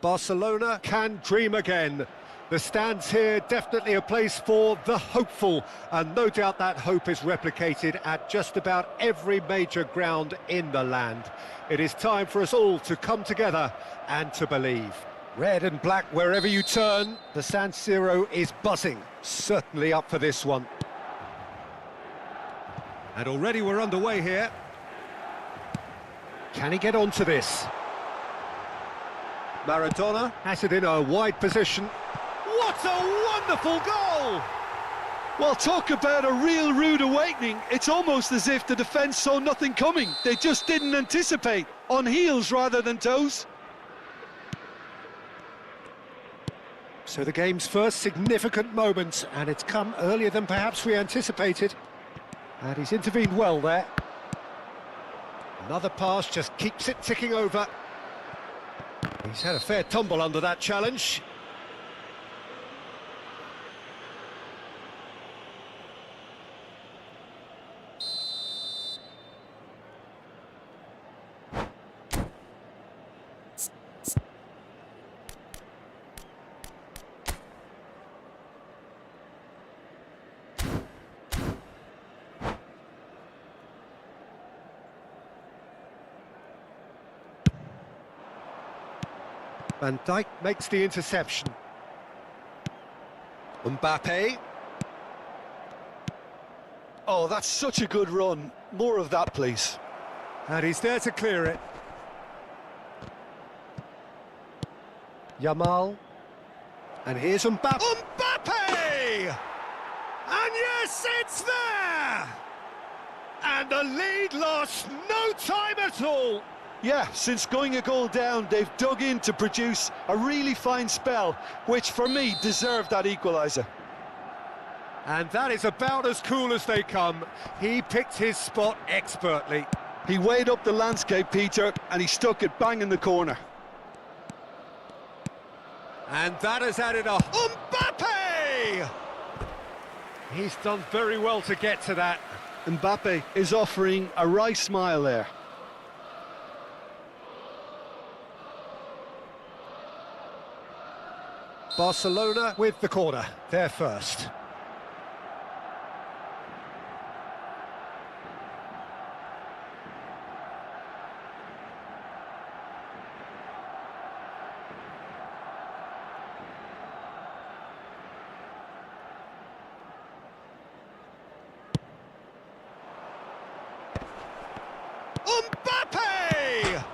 Barcelona can dream again. The stands here definitely a place for the hopeful, and no doubt that hope is replicated at just about every major ground in the land. It is time for us all to come together and to believe. Red and black wherever you turn, the San Siro is buzzing. Certainly up for this one. And already we're underway here. Can he get onto this? Maradona has it in a wide position. What a wonderful goal! Well, talk about a real rude awakening. It's almost as if the defence saw nothing coming. They just didn't anticipate. On heels rather than toes. So the game's first significant moment, and it's come earlier than perhaps we anticipated. And he's intervened well there. Another pass just keeps it ticking over. He's had a fair tumble under that challenge. Van Dijk makes the interception. Mbappe. Oh, that's such a good run. More of that, please. And he's there to clear it. Yamal. And here's Mbappe. Mbappe! And yes, it's there! And the lead lost no time at all. Yeah, since going a goal down, they've dug in to produce a really fine spell, which for me deserved that equaliser. And that is about as cool as they come. He picked his spot expertly. He weighed up the landscape, Peter, and he stuck it bang in the corner. And that has added a... Mbappe! He's done very well to get to that. Mbappe is offering a wry smile there. Barcelona with the corner, they're first. Mbappe!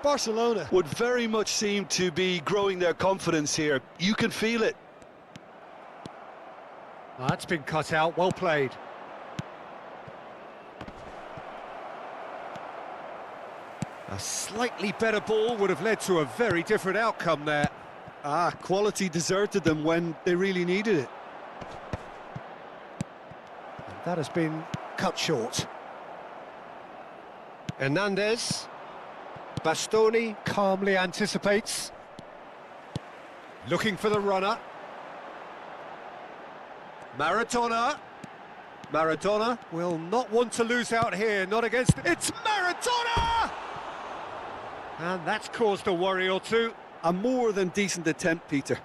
Barcelona would very much seem to be growing their confidence here. You can feel it. That's been cut out, well played. A slightly better ball would have led to a very different outcome there. Quality deserted them when they really needed it. And that has been cut short. Hernandez. Bastoni calmly anticipates. Looking for the runner. Maradona. Maradona will not want to lose out here, not against... It's Maradona! And that's caused a worry or two. A more than decent attempt, Peter.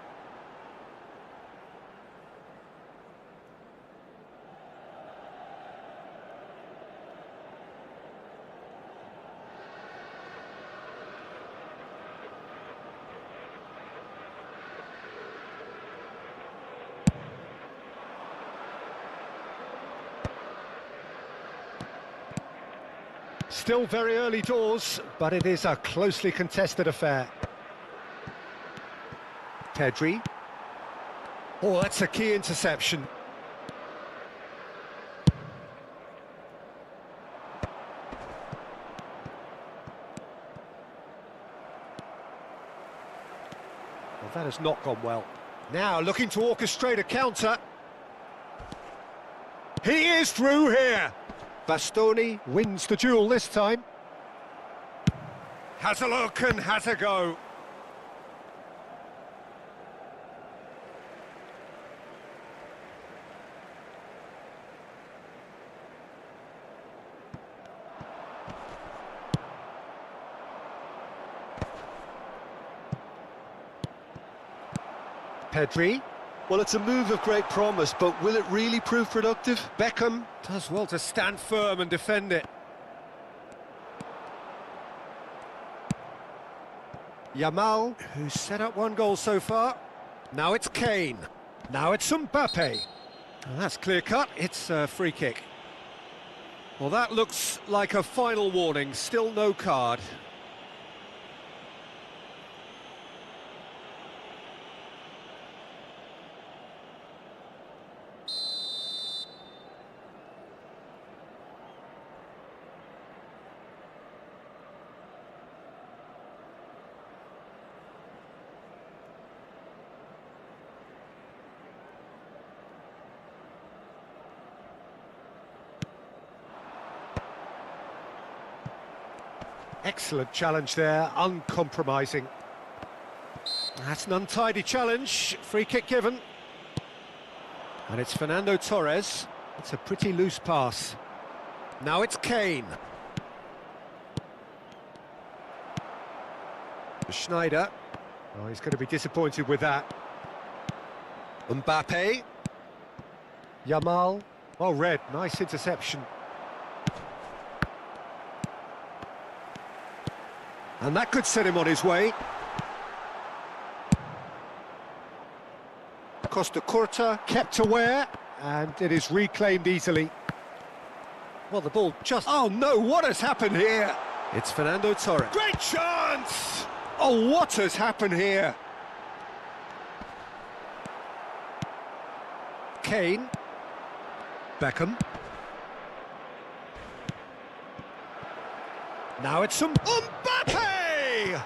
Still very early doors, but it is a closely contested affair. Pedri. Oh, that's a key interception. Well, that has not gone well. Now looking to orchestrate a counter. He is through here. Bastoni wins the duel this time. Has a look and has a go. Pedri. Well, it's a move of great promise, but will it really prove productive? Beckham does well to stand firm and defend it. Yamal, who's set up one goal so far. Now it's Kane. Now it's Mbappe. And that's clear-cut. It's a free kick. Well, that looks like a final warning. Still no card. Excellent challenge there, uncompromising. That's an untidy challenge, free kick given. And it's Fernando Torres. It's a pretty loose pass. Now it's Kane. Schneider. Oh, he's going to be disappointed with that. Mbappe. Yamal. Oh, red, nice interception. And that could set him on his way. Costa Curta kept aware, and it is reclaimed easily. Well, the ball just... Oh no, what has happened here? It's Fernando Torres. Great chance! Oh, what has happened here? Kane. Beckham. Now it's some Mbappe!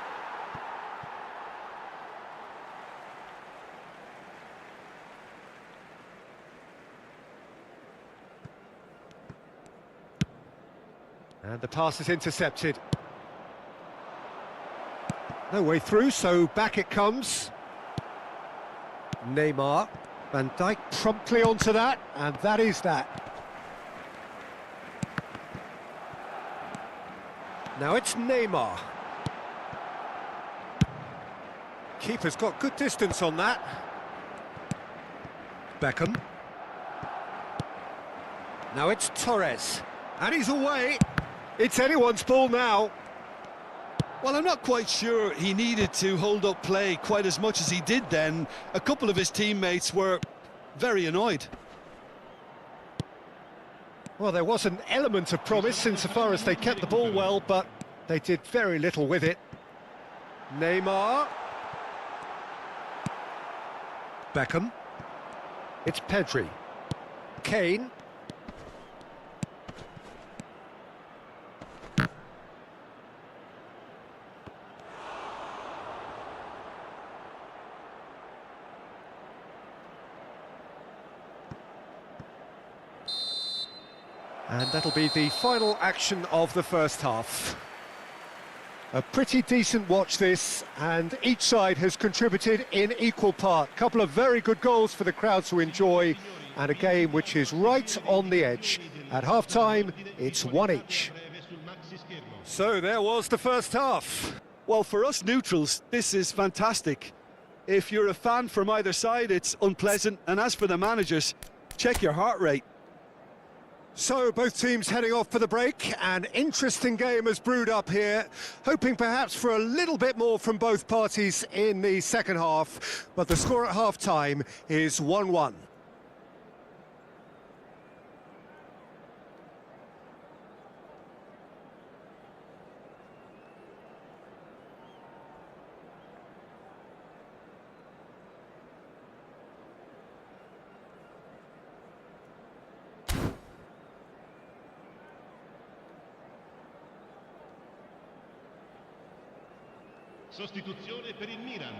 And the pass is intercepted. No way through, so back it comes. Neymar. Van Dijk promptly onto that, and that is that. Now it's Neymar. Keeper's got good distance on that. Beckham. Now it's Torres. And he's away. It's anyone's ball now. Well, I'm not quite sure he needed to hold up play quite as much as he did then. A couple of his teammates were very annoyed. Well, there was an element of promise insofar as they kept the ball well, but they did very little with it. Neymar. Beckham. It's Pedri. Kane. And that'll be the final action of the first half. A pretty decent watch this, and each side has contributed in equal part. Couple of very good goals for the crowd to enjoy, and a game which is right on the edge. At half-time, it's one each. So there was the first half. Well, for us neutrals, this is fantastic. If you're a fan from either side, it's unpleasant, and as for the managers, check your heart rate. So both teams heading off for the break. An interesting game has brewed up here, hoping perhaps for a little bit more from both parties in the second half, but the score at half-time is 1-1. Sostituzione per il Milan.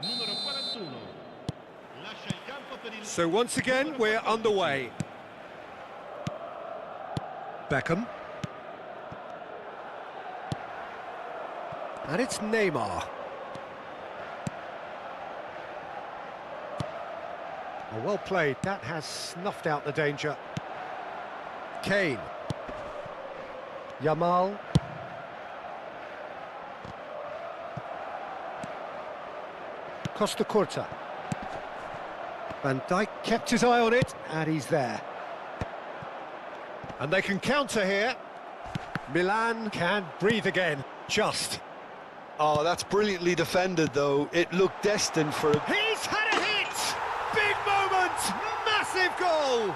Numero 41. Lascia il campo per il... So once again, we're underway. Beckham. And it's Neymar. Oh, well played. That has snuffed out the danger. Kane. Yamal. Costa Curta. Van Dijk kept his eye on it, and he's there. And they can counter here. Milan can breathe again, just. Oh, that's brilliantly defended, though. It looked destined for a... He's had a hit! Big moment! Massive goal!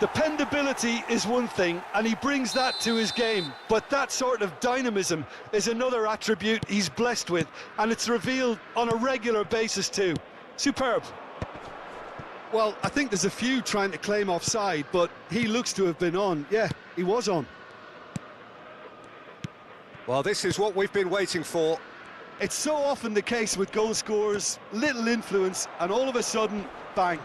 Dependability is one thing, and he brings that to his game. But that sort of dynamism is another attribute he's blessed with, and it's revealed on a regular basis too. Superb. Well, I think there's a few trying to claim offside, but he looks to have been on. Yeah, he was on. Well, this is what we've been waiting for. It's so often the case with goal scorers, little influence, and all of a sudden, bang.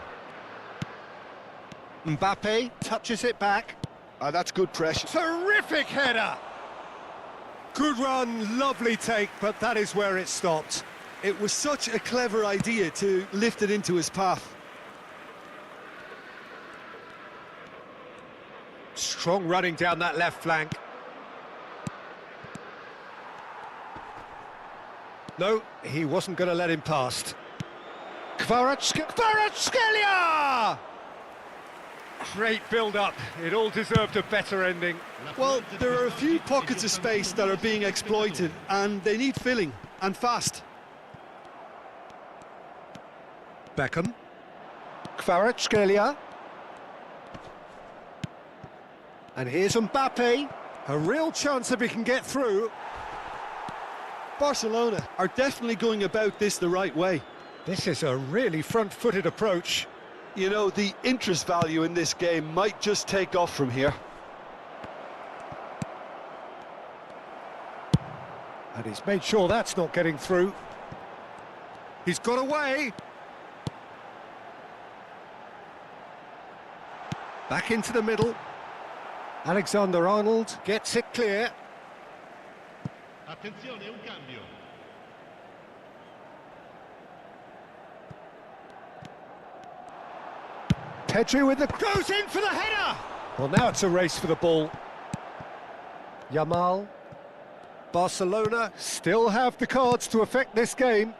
Mbappe touches it back. That's good pressure. Terrific header! Good run, lovely take, but that is where it stopped. It was such a clever idea to lift it into his path. Strong running down that left flank. No, he wasn't going to let him past. Kvaratskhelia! Great build-up. It all deserved a better ending. Well, there are a few pockets of space that are being exploited, and they need filling, and fast. Beckham. Kvaratskhelia. And here's Mbappe. A real chance if he can get through. Barcelona are definitely going about this the right way. This is a really front-footed approach. You know, the interest value in this game might just take off from here. And he's made sure that's not getting through. He's got away. Back into the middle. Alexander-Arnold gets it clear. Attenzione, un cambio. Pedri with the... goes in for the header! Well, now it's a race for the ball. Yamal. Barcelona still have the cards to affect this game.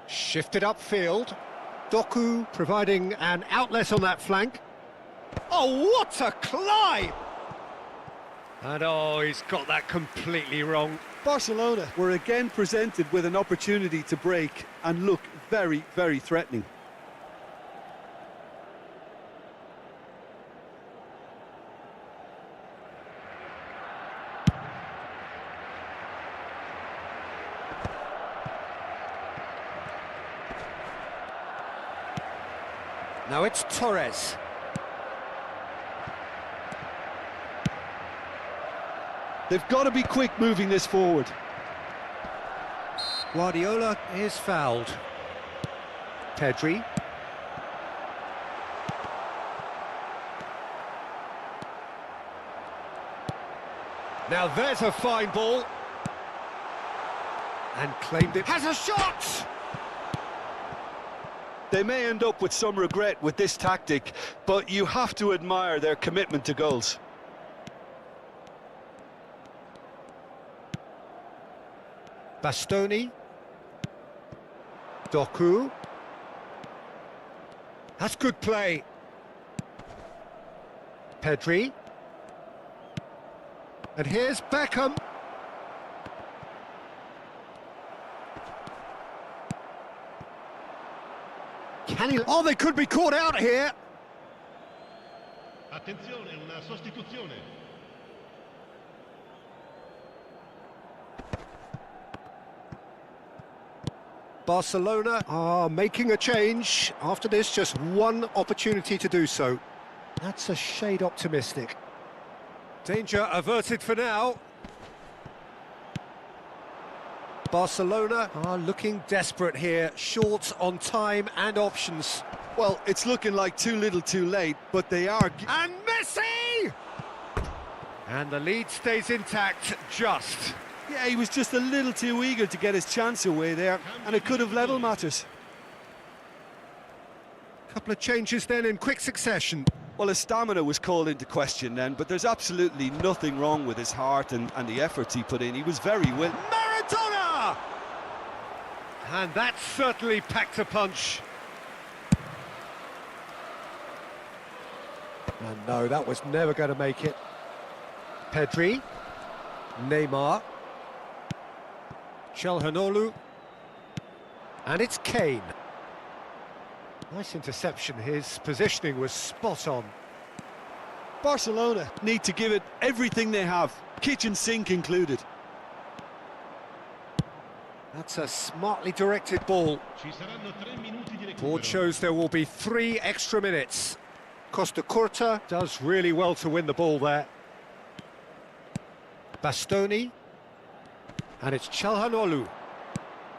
Shifted upfield. Doku providing an outlet on that flank. Oh, what a climb! And oh, he's got that completely wrong. Barcelona were again presented with an opportunity to break and look very, very threatening. Now it's Torres. They've got to be quick moving this forward. Guardiola is fouled. Pedri. Now there's a fine ball. And claimed it. Has a shot! They may end up with some regret with this tactic, but you have to admire their commitment to goals. Bastoni. Doku. That's good play. Pedri. And here's Beckham. Can he... oh, they could be caught out here. Attenzione, una sostituzione. Barcelona are making a change. After this, just one opportunity to do so. That's a shade optimistic. Danger averted for now. Barcelona are looking desperate here, short on time and options. Well, it's looking like too little too late, but they are... And Messi! And the lead stays intact, just. Yeah, he was just a little too eager to get his chance away there, and it could have level matters. Couple of changes then in quick succession. Well, his stamina was called into question then, but there's absolutely nothing wrong with his heart and the efforts he put in. He was very willing. Maradona! And that certainly packed a punch. And no, that was never going to make it. Pedri, Neymar, Çalhanoğlu, and it's Kane. Nice interception, his positioning was spot on. Barcelona need to give it everything they have, kitchen sink included. That's a smartly directed ball. Ci saranno 3 minuti di Board recupero. shows there will be 3 extra minutes. Costa Curta does really well to win the ball there. Bastoni, and it's Çalhanoğlu.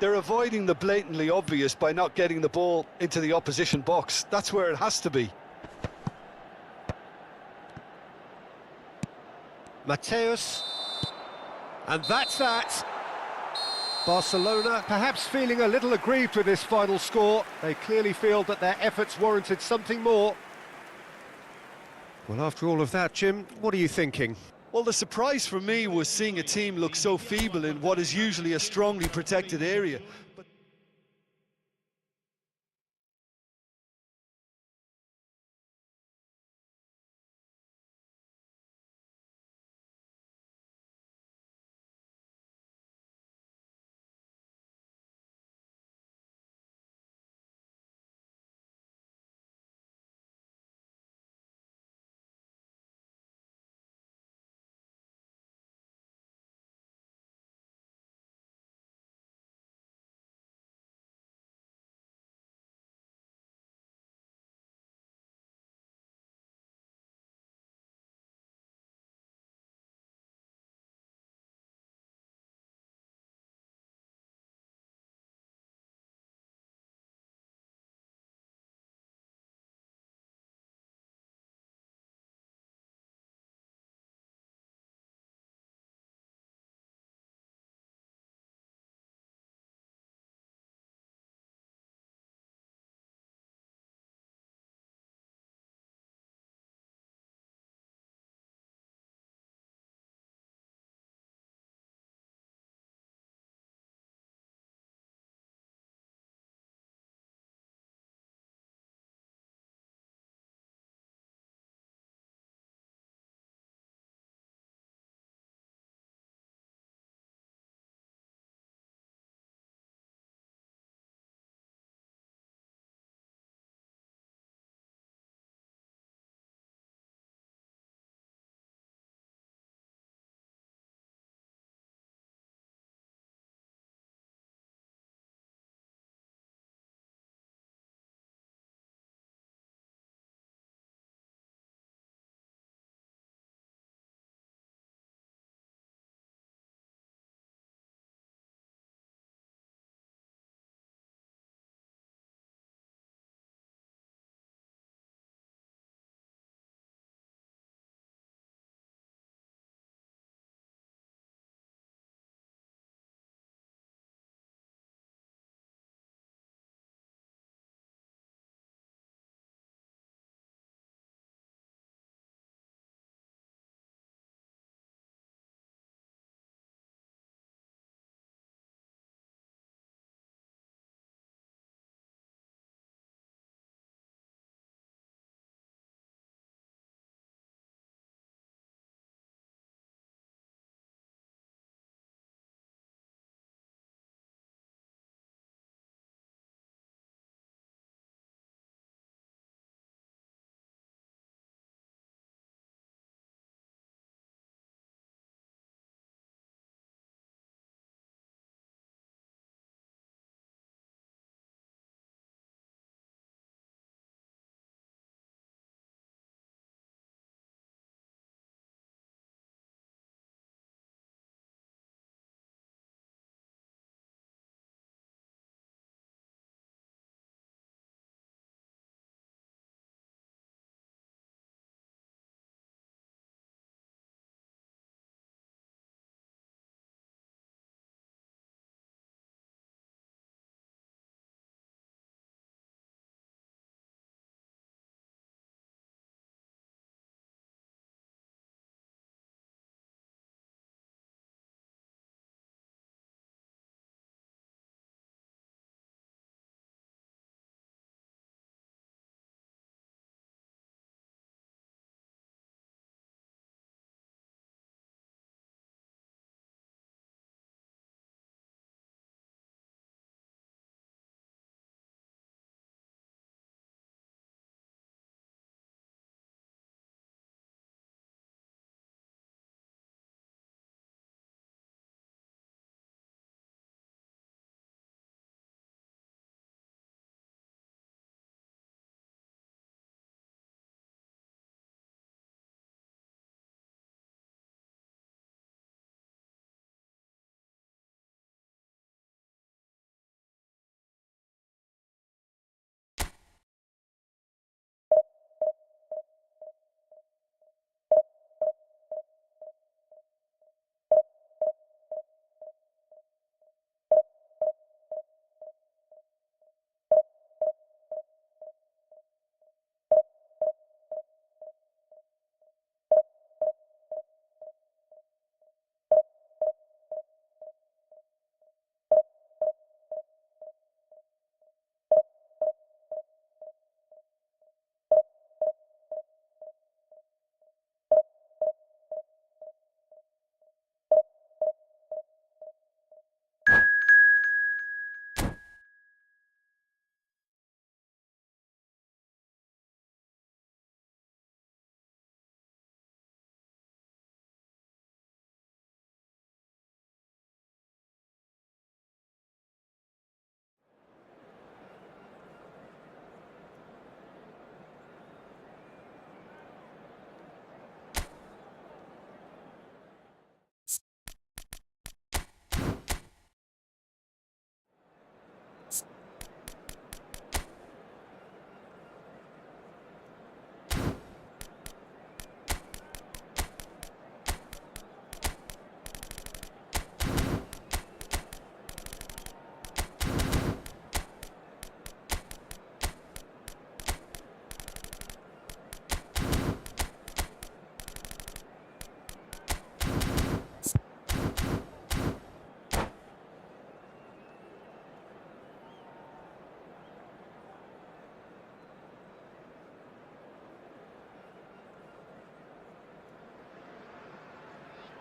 They're avoiding the blatantly obvious by not getting the ball into the opposition box. That's where it has to be. Mateus, and that's that. Barcelona perhaps feeling a little aggrieved with this final score. They clearly feel that their efforts warranted something more. Well, after all of that, Jim, what are you thinking? Well, the surprise for me was seeing a team look so feeble in what is usually a strongly protected area.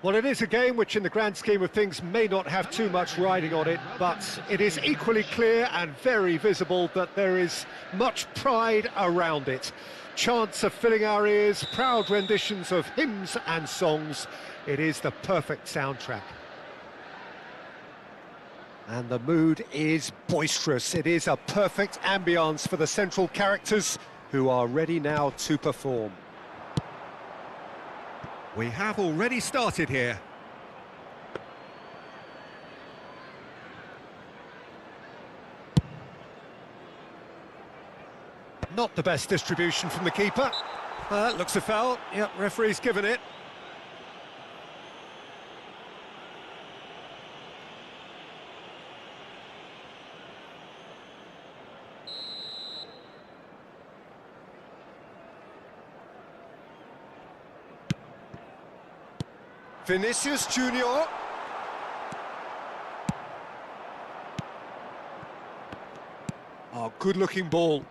Well, it is a game which in the grand scheme of things may not have too much riding on it, but it is equally clear and very visible that there is much pride around it. Chants are filling our ears, proud renditions of hymns and songs. It is the perfect soundtrack. And the mood is boisterous. It is a perfect ambience for the central characters who are ready now to perform. We have already started here. Not the best distribution from the keeper. Looks a foul. Yep, referee's given it. Vinicius Junior. Oh, good-looking ball.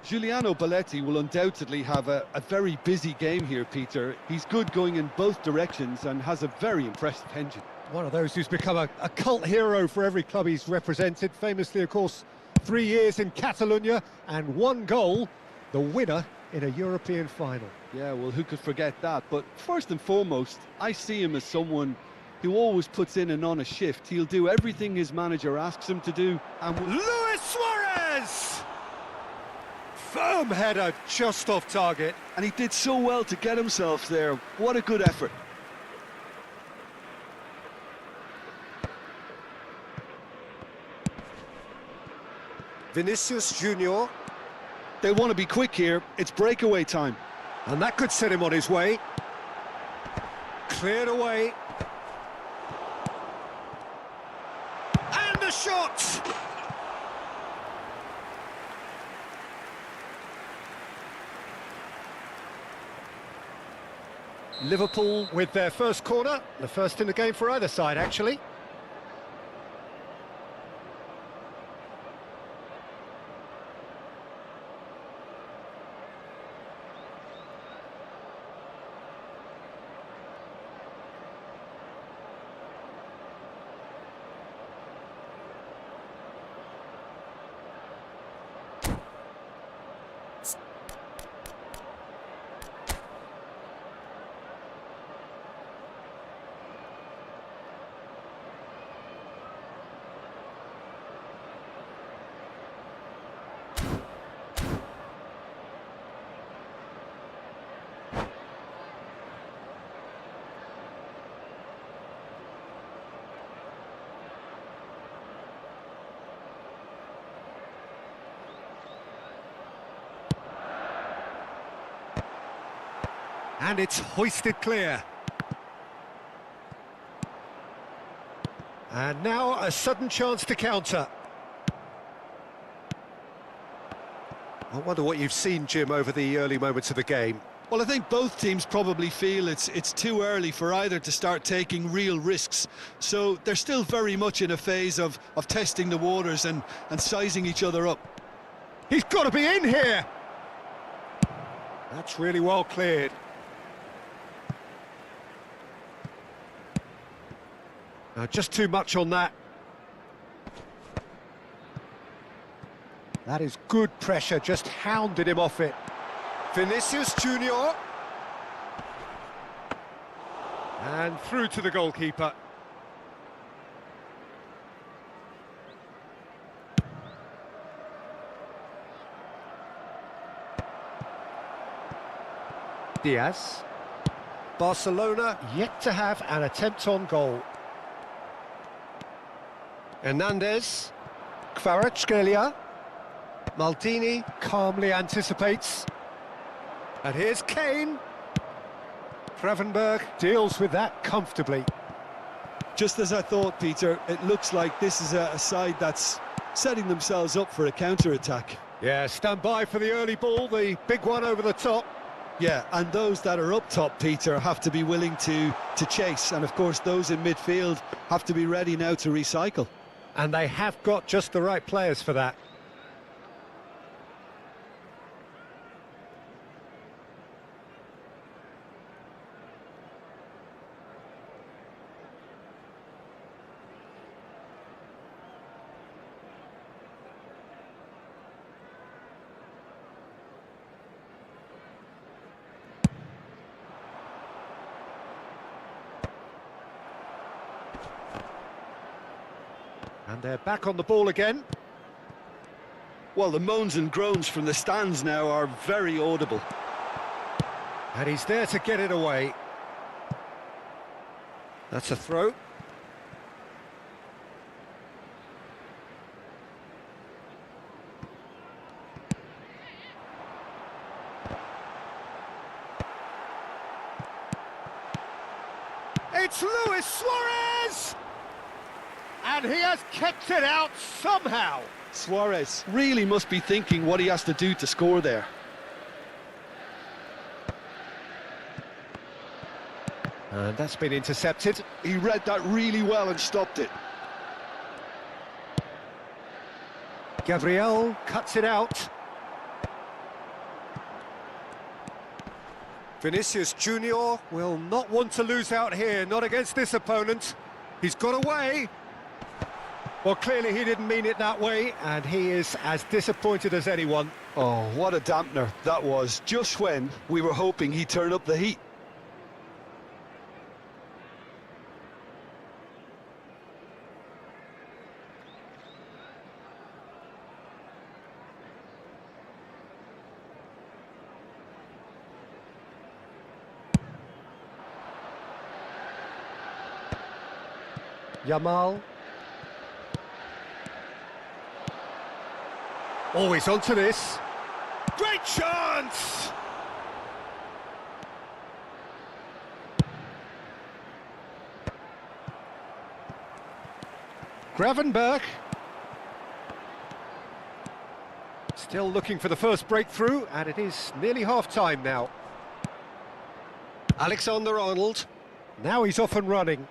Giuliano Belletti will undoubtedly have a very busy game here, Peter. He's good going in both directions and has a very impressive engine. One of those who's become a cult hero for every club he's represented. Famously, of course, 3 years in Catalonia and 1 goal, the winner in a European final. Yeah, well, who could forget that? But first and foremost, I see him as someone who always puts in and on a shift. He'll do everything his manager asks him to do. And Luis Suarez! Firm header just off target. And he did so well to get himself there. What a good effort. Vinicius Junior. They want to be quick here. It's breakaway time. And that could set him on his way. Cleared away. And a shot! Liverpool with their first corner. The first in the game for either side, actually. And it's hoisted clear. And now a sudden chance to counter. I wonder what you've seen, Jim, over the early moments of the game. Well, I think both teams probably feel it's too early for either to start taking real risks. So they're still very much in a phase of testing the waters and sizing each other up. He's got to be in here! That's really well cleared. Just too much on that. That is good pressure, just hounded him off it. Vinicius Junior. And through to the goalkeeper. Diaz. Barcelona yet to have an attempt on goal. Hernandez, Kvaratskhelia, Maldini calmly anticipates. And here's Kane. Gravenberg deals with that comfortably. Just as I thought, Peter, it looks like this is a side that's setting themselves up for a counter-attack. Yeah, stand by for the early ball, the big one over the top. Yeah, and those that are up top, Peter, have to be willing to chase. And, of course, those in midfield have to be ready now to recycle. And they have got just the right players for that. And they're back on the ball again. Well, the moans and groans from the stands now are very audible. And he's there to get it away. That's a throw. It's Luis Suarez! And he has kept it out somehow. Suarez really must be thinking what he has to do to score there. And that's been intercepted. He read that really well and stopped it. Gabriel cuts it out. Vinicius Junior will not want to lose out here, not against this opponent. He's got away. Well, clearly he didn't mean it that way, and he is as disappointed as anyone. Oh, what a dampener that was, just when we were hoping he'd turn up the heat. Yamal. Always onto this. Great chance! Gravenberg. Still looking for the first breakthrough, and it is nearly half-time now. Alexander-Arnold. Now he's off and running.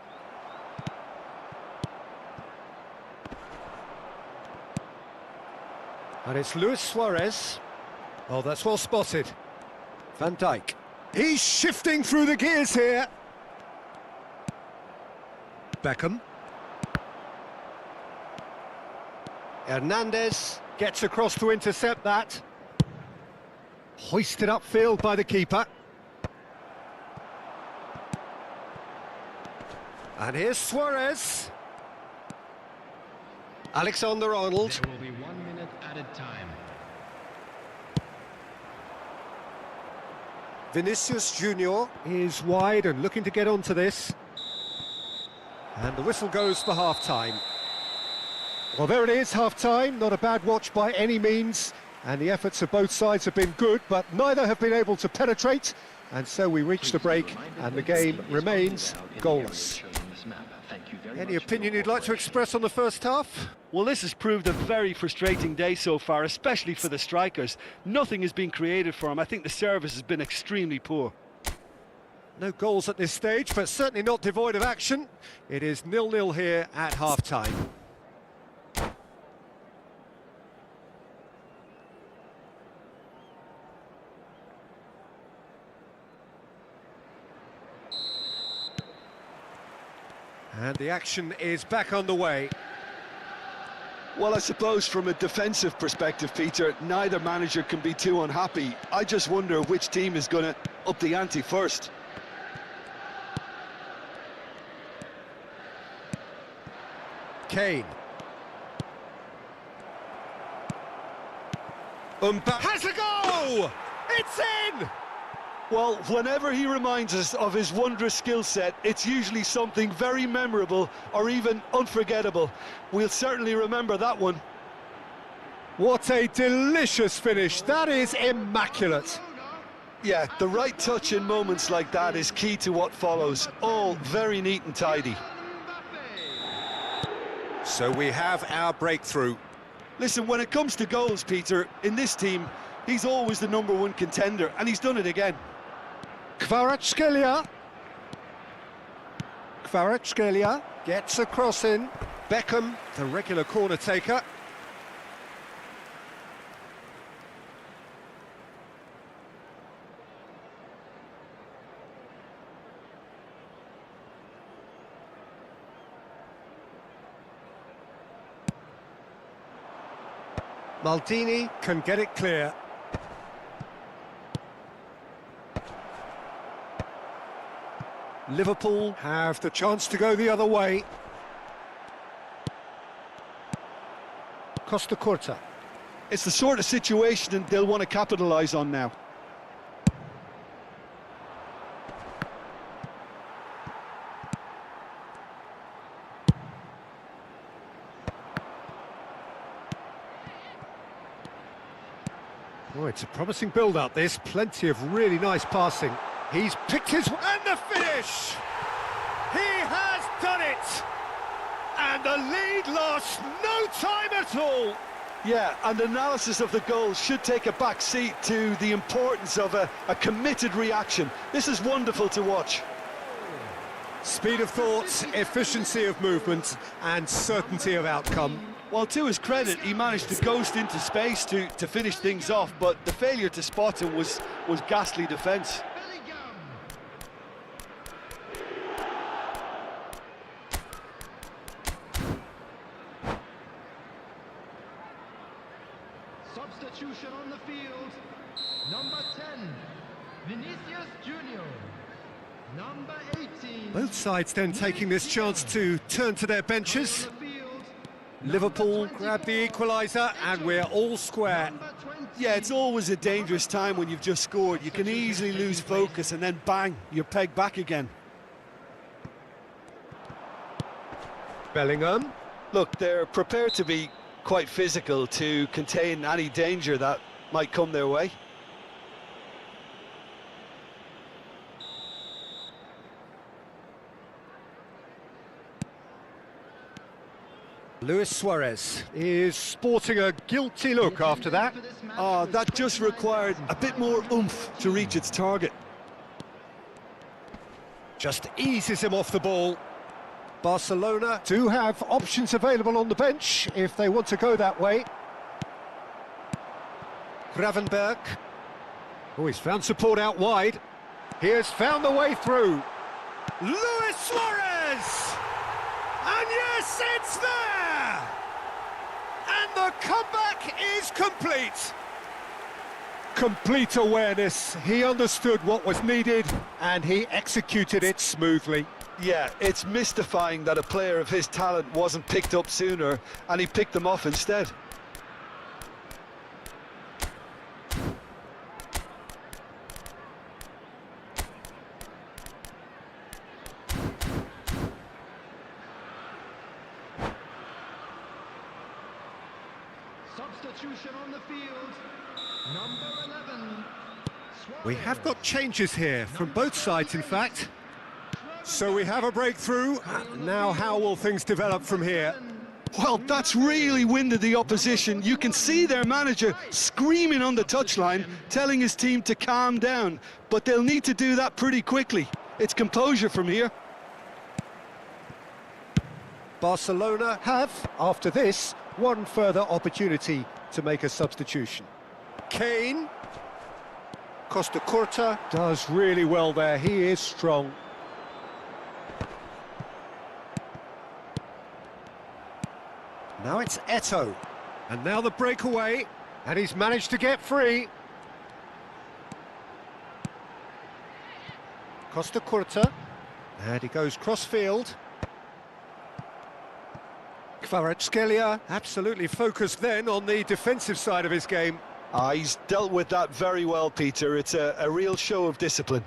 And it's Luis Suarez. Oh, that's well spotted. Van Dijk. He's shifting through the gears here. Beckham. Hernandez gets across to intercept that. Hoisted upfield by the keeper. And here's Suarez. Alexander-Arnold. There will be 1 minute added time. Vinicius Junior is wide and looking to get onto this. And the whistle goes for half-time. Well, there it is, half-time. Not a bad watch by any means. And the efforts of both sides have been good, but neither have been able to penetrate. And so we reach the break, and the game remains goalless. Any opinion you'd like to express on the first half? Well, this has proved a very frustrating day so far, especially for the strikers. Nothing has been created for them. I think the service has been extremely poor. No goals at this stage, but certainly not devoid of action. It is 0-0 here at half-time. And the action is back underway. Well, I suppose from a defensive perspective, Peter, neither manager can be too unhappy. I just wonder which team is going to up the ante first. Kane. Has a go! It's in! Well, whenever he reminds us of his wondrous skill set, it's usually something very memorable or even unforgettable. We'll certainly remember that one. What a delicious finish. That is immaculate. Yeah, the right touch in moments like that is key to what follows. All very neat and tidy. So we have our breakthrough. Listen, when it comes to goals, Peter, in this team, he's always the #1 contender, and he's done it again. Kvaratskhelia. Kvaratskhelia gets a cross in. Beckham, the regular corner taker. Maldini can get it clear. Liverpool have the chance to go the other way. Costa Curta. It's the sort of situation they'll want to capitalise on now. Oh, it's a promising build-up, this. Plenty of really nice passing. He's picked his... And the finish! He has done it! And the lead lost no time at all! Yeah, and analysis of the goal should take a back seat to the importance of a committed reaction. This is wonderful to watch. Speed of thought, efficiency of movement, and certainty of outcome. Well, to his credit, he managed to ghost into space to finish things off, but the failure to spot him was ghastly defence. Substitution on the field. Number 10, Vinicius Junior. Number 18. Both sides then taking this chance to turn to their benches. Liverpool grab the equaliser and we're all square. Yeah, it's always a dangerous time when you've just scored. You can easily lose focus and then bang, you're pegged back again. Bellingham. Look, they're prepared to be quite physical to contain any danger that might come their way. Luis Suarez is sporting a guilty look after that. Oh, that just required a bit more oomph to reach its target. Just eases him off the ball. Barcelona do have options available on the bench if they want to go that way. Gravenberg. Oh, he's found support out wide. He has found the way through. Luis Suarez! And yes, it's there! And the comeback is complete. Complete awareness. He understood what was needed and he executed it smoothly. Yeah, it's mystifying that a player of his talent wasn't picked up sooner and he picked them off instead. Substitution on the field. Number 11. We have got changes here from both sides, in fact. So we have a breakthrough. Now how will things develop from here? Well, that's really winded the opposition. You can see their manager screaming on the touchline, telling his team to calm down. But they'll need to do that pretty quickly. It's composure from here. Barcelona have, after this, one further opportunity to make a substitution. Kane. Costa Curta does really well there. He is strong. Now it's Eto'o. And now the breakaway. And he's managed to get free. Costa Curta. And he goes cross-field. Kvaratskhelia absolutely focused then on the defensive side of his game. He's dealt with that very well, Peter. It's a real show of discipline.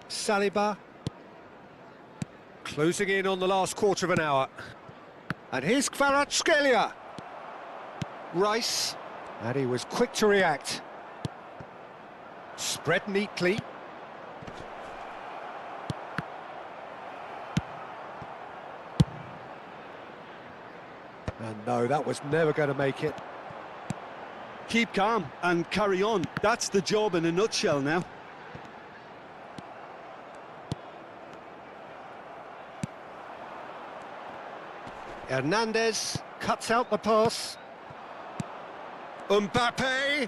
Saliba. Closing in on the last quarter of an hour. And here's Kvaratskhelia. Rice. And he was quick to react. Spread neatly. And no, that was never going to make it. Keep calm and carry on. That's the job in a nutshell now. Hernandez cuts out the pass. Mbappe.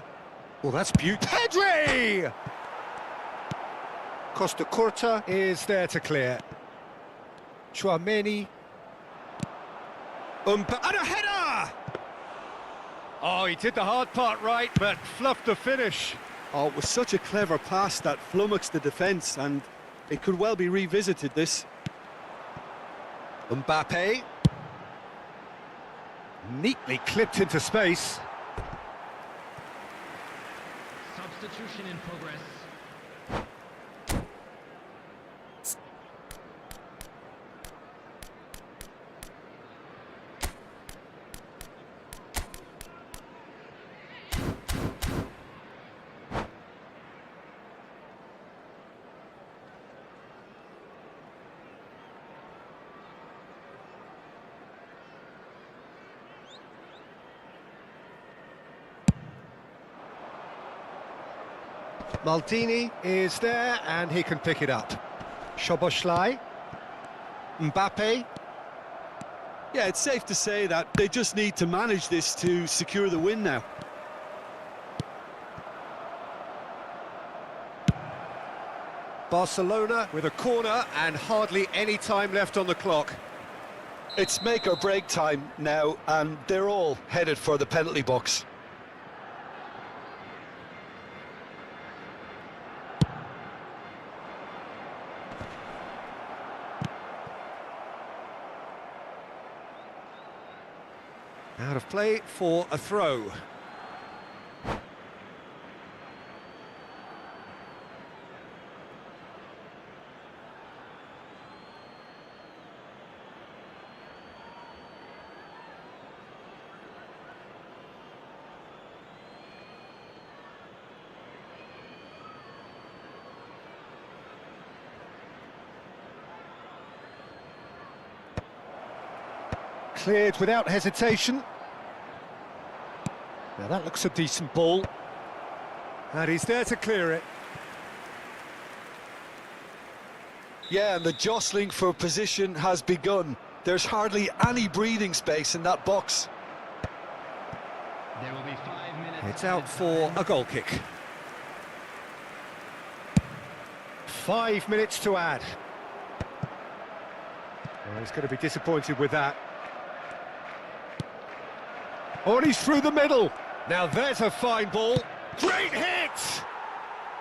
Well, that's beautiful. Pedri! Costa Curta is there to clear. Tchouaméni. And a header! Oh, he did the hard part right, but fluffed the finish. Oh, it was such a clever pass that flummoxed the defence, and it could well be revisited, this. Mbappe. Neatly clipped into space. Substitution in progress. Maldini is there and he can pick it up. Szoboszlai. Mbappe. Yeah, it's safe to say that they just need to manage this to secure the win now. Barcelona with a corner and hardly any time left on the clock. It's make or break time now, and they're all headed for the penalty box. Out of play for a throw. Cleared without hesitation. Now that looks a decent ball. And he's there to clear it. Yeah, and the jostling for position has begun. There's hardly any breathing space in that box. There will be 5 minutes. It's out for a goal kick. 5 minutes to add. Well, he's going to be disappointed with that. Oh, and he's through the middle. Now there's a fine ball. Great hit!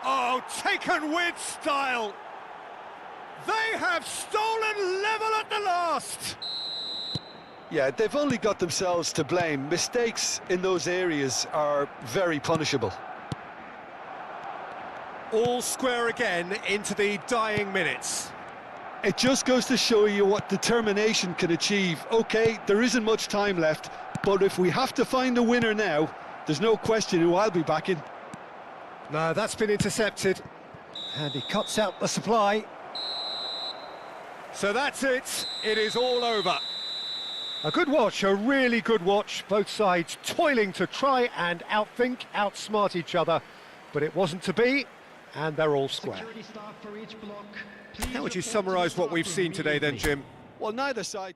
Oh, taken with style. They have stolen level at the last. Yeah, they've only got themselves to blame. Mistakes in those areas are very punishable. All square again into the dying minutes. It just goes to show you what determination can achieve. Okay, there isn't much time left, but if we have to find a winner now, there's no question who I'll be backing. No, that's been intercepted. And he cuts out the supply. So that's it. It is all over. A good watch, a really good watch. Both sides toiling to try and outthink, outsmart each other. But it wasn't to be, and they're all square. Security staff for each block. How would you summarise what we've seen today then, Jim? Well, neither side...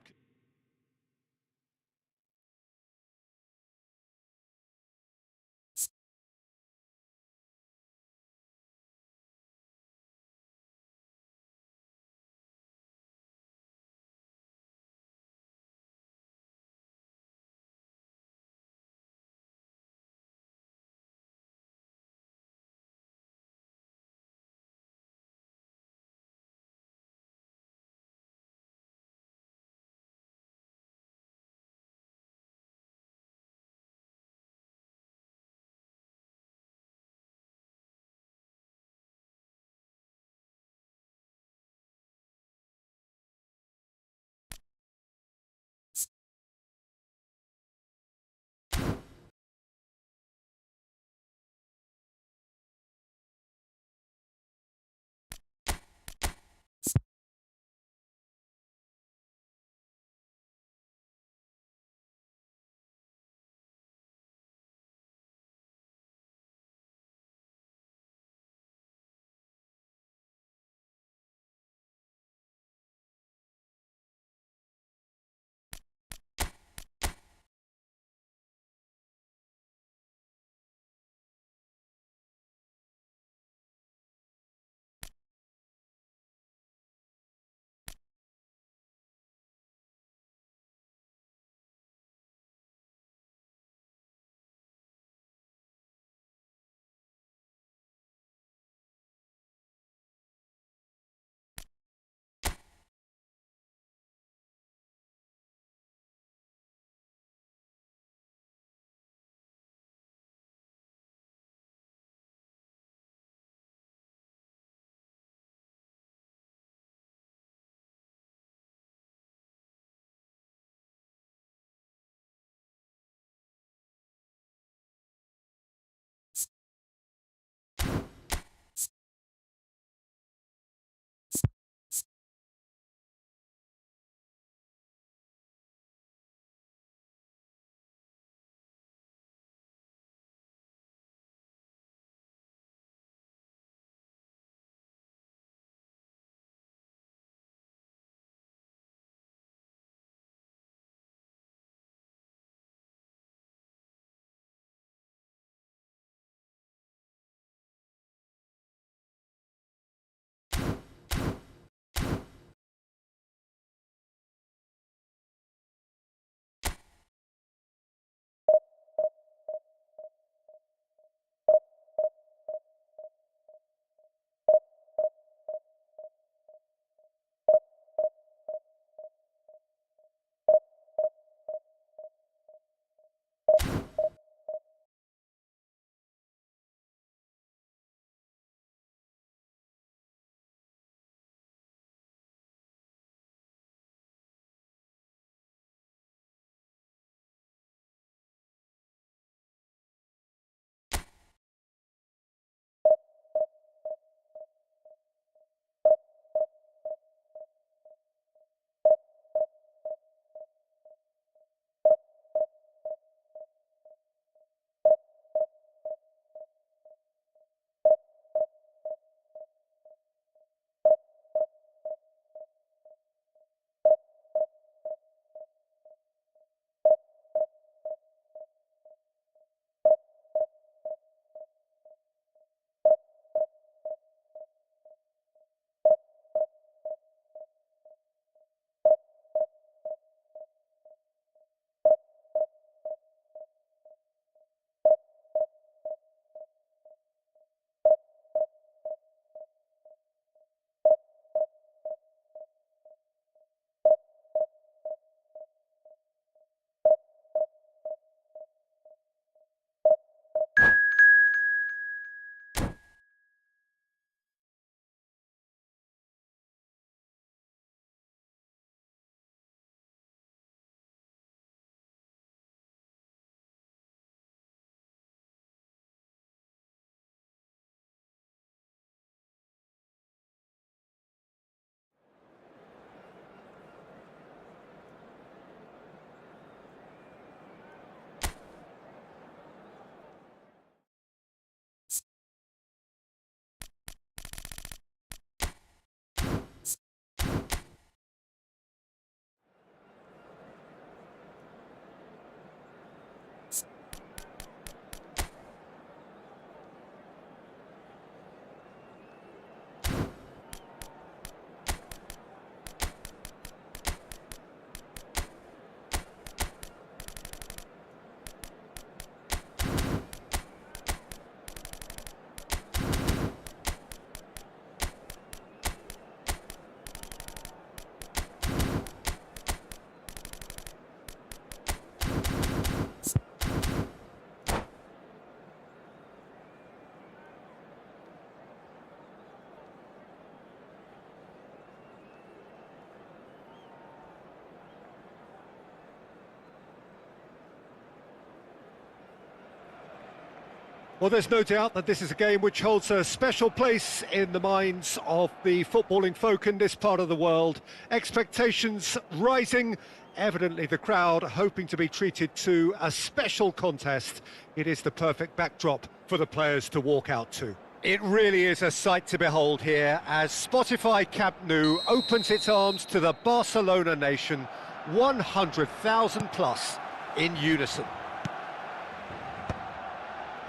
Well, there's no doubt that this is a game which holds a special place in the minds of the footballing folk in this part of the world. Expectations rising, evidently the crowd hoping to be treated to a special contest. It is the perfect backdrop for the players to walk out to. It really is a sight to behold here as Spotify Camp Nou opens its arms to the Barcelona nation, 100,000 plus in unison.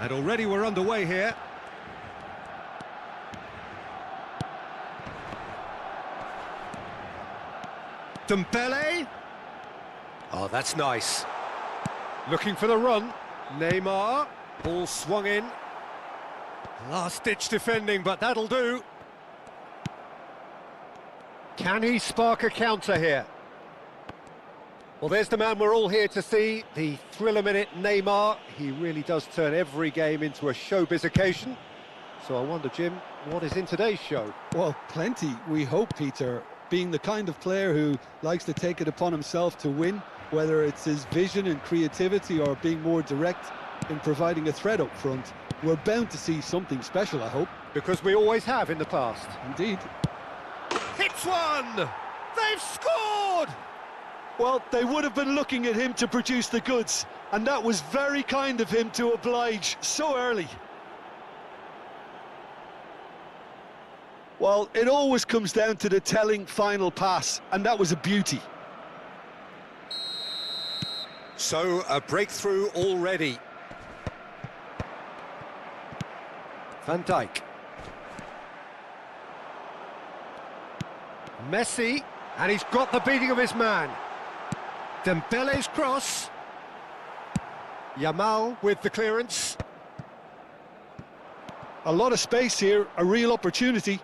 And already we're underway here. Dembele. Oh, that's nice. Looking for the run. Neymar. Ball swung in. Last-ditch defending, but that'll do. Can he spark a counter here? Well, there's the man we're all here to see, the thriller-minute Neymar. He really does turn every game into a showbiz occasion. So I wonder, Jim, what is in today's show? Well, plenty, we hope, Peter. Being the kind of player who likes to take it upon himself to win, whether it's his vision and creativity or being more direct in providing a threat up front, we're bound to see something special, I hope. Because we always have in the past. Indeed. Hits one! They've scored! Well, they would have been looking at him to produce the goods, and that was very kind of him to oblige so early. Well, it always comes down to the telling final pass, and that was a beauty. So, a breakthrough already. Van Dijk. Messi, and he's got the beating of his man. Dembele's cross. Yamal with the clearance. A lot of space here, a real opportunity.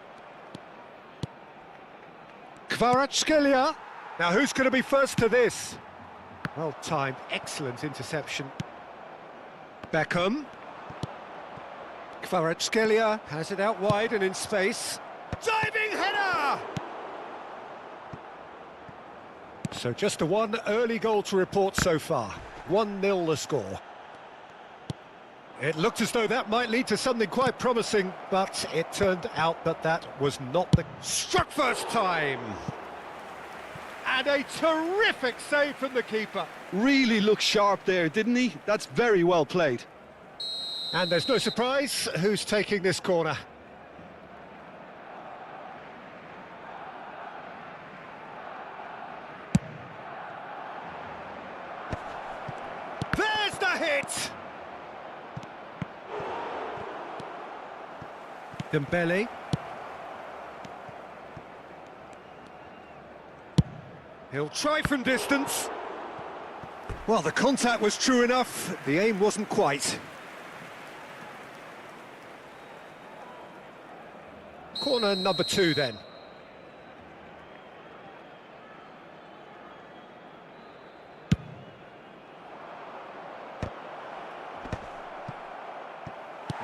Kvaratskhelia. Now who's going to be first to this? Well timed, excellent interception. Beckham. Kvaratskhelia has it out wide and in space. Diving header! So just the one early goal to report so far. 1-0 the score. It looked as though that might lead to something quite promising, but it turned out that that was not the... Struck first time! And a terrific save from the keeper. Really looked sharp there, didn't he? That's very well played. And there's no surprise who's taking this corner. There's the hit! Dembele. He'll try from distance. Well, the contact was true enough, the aim wasn't quite. Corner number 2 then.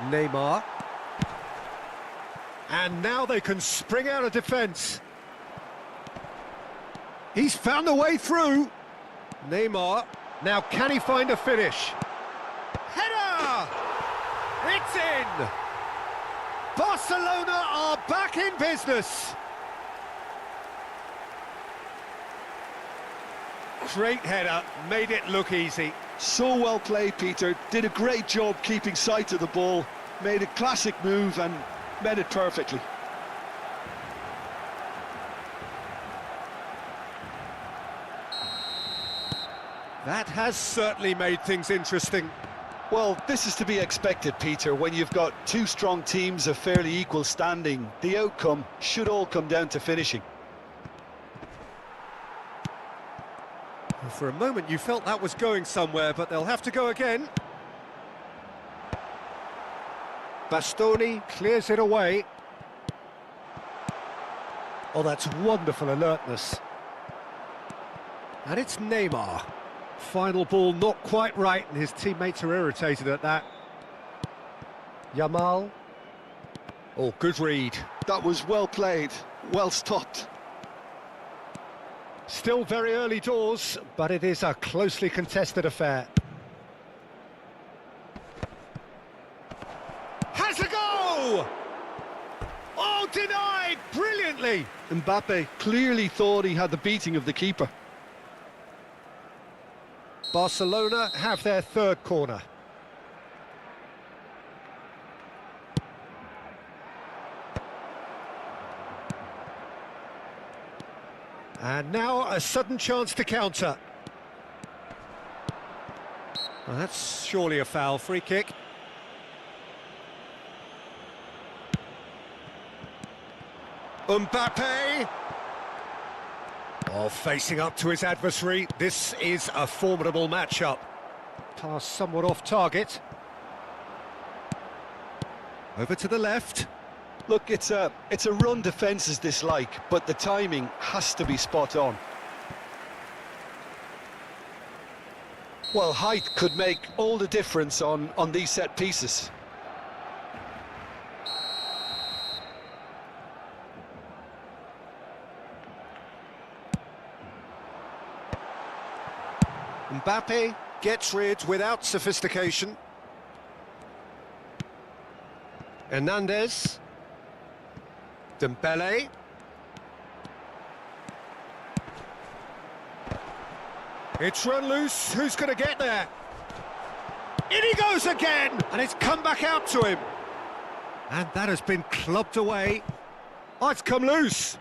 Neymar. And now they can spring out of defence. He's found a way through. Neymar. Now can he find a finish? Header! It's in! Barcelona are back in business. Great header, made it look easy. So well played, Peter. Did a great job keeping sight of the ball. Made a classic move and met it perfectly. That has certainly made things interesting. Well, this is to be expected, Peter. When you've got two strong teams of fairly equal standing, the outcome should all come down to finishing. For a moment you felt that was going somewhere, but they'll have to go again. Bastoni clears it away. Oh, that's wonderful alertness. And it's Neymar. Final ball not quite right, and his teammates are irritated at that. Yamal. Oh, good read. That was well played, well stopped. Still very early doors, but it is a closely contested affair. Mbappe. Mbappe clearly thought he had the beating of the keeper. Barcelona have their third corner. And now a sudden chance to counter. Well, that's surely a foul. Free kick. Mbappe! Oh, facing up to his adversary. This is a formidable matchup. Pass somewhat off target. Over to the left. Look, it's a run defence's dislike, but the timing has to be spot on. Well, height could make all the difference on these set pieces. Mbappe gets rid without sophistication. Hernandez. Dembele. It's run loose. Who's going to get there? In he goes again! And it's come back out to him. And that has been clubbed away. Oh, it's come loose.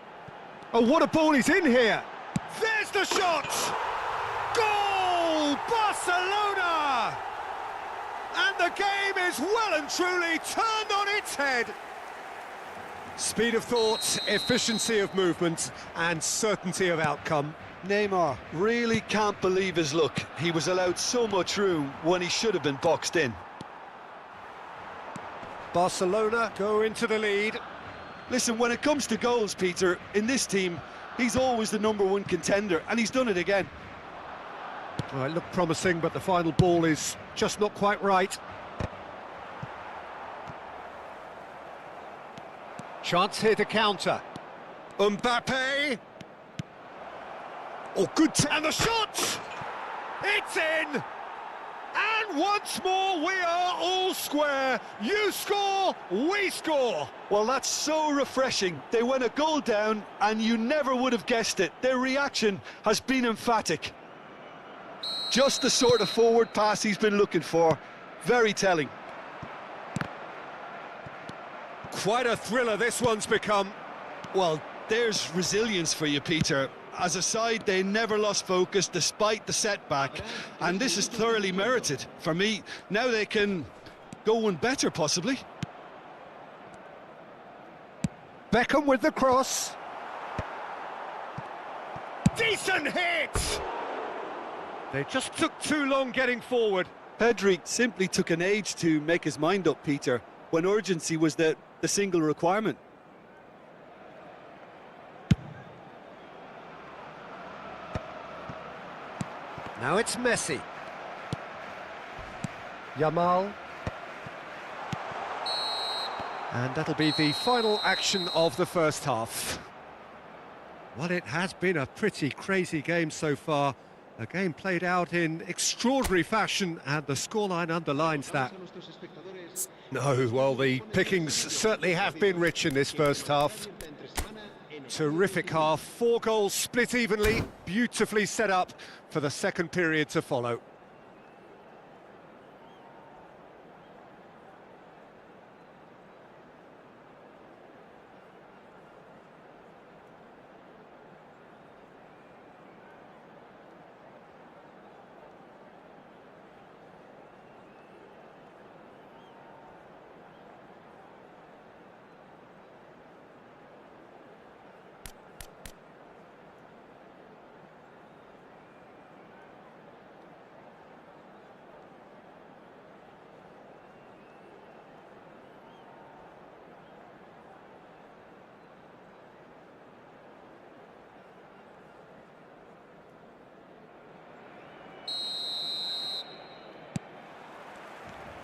Oh, what a ball he's in here. There's the shot! Goal! Barcelona! And the game is well and truly turned on its head. Speed of thought, efficiency of movement, and certainty of outcome. Neymar really can't believe his luck. He was allowed so much room when he should have been boxed in. Barcelona go into the lead. Listen, when it comes to goals, Peter, in this team, he's always the #1 contender, and he's done it again. Well, it looked promising, but the final ball is just not quite right. Chance here to counter. Mbappe. Oh, good. And the shot! It's in! And once more, we are all square. You score, we score. Well, that's so refreshing. They went a goal down, and you never would have guessed it. Their reaction has been emphatic. Just the sort of forward pass he's been looking for. Very telling. Quite a thriller this one's become. Well, there's resilience for you, Peter. As a side, they never lost focus despite the setback, and this is thoroughly merited. For me, now they can go one better, possibly. Beckham with the cross. Decent hit! They just took too long getting forward. Pedri simply took an age to make his mind up, Peter, when urgency was the single requirement. Now it's Messi. Yamal. And that'll be the final action of the first half. Well, it has been a pretty crazy game so far. A game played out in extraordinary fashion, and the scoreline underlines that. No, well, the pickings certainly have been rich in this first half. Terrific half, 4 goals split evenly, beautifully set up for the second period to follow.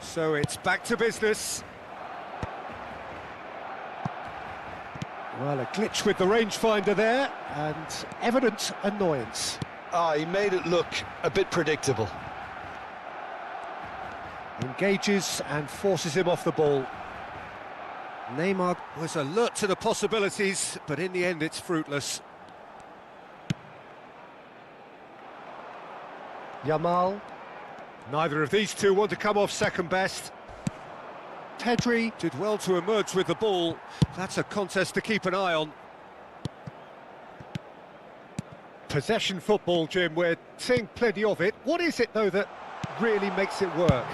So it's back to business. Well, a glitch with the rangefinder there, and evident annoyance. He made it look a bit predictable. Engages and forces him off the ball. Neymar was alert to the possibilities, but in the end it's fruitless. Yamal. Neither of these two want to come off second best. Pedri did well to emerge with the ball. That's a contest to keep an eye on. Possession football, Jim, we're seeing plenty of it. What is it, though, that really makes it work?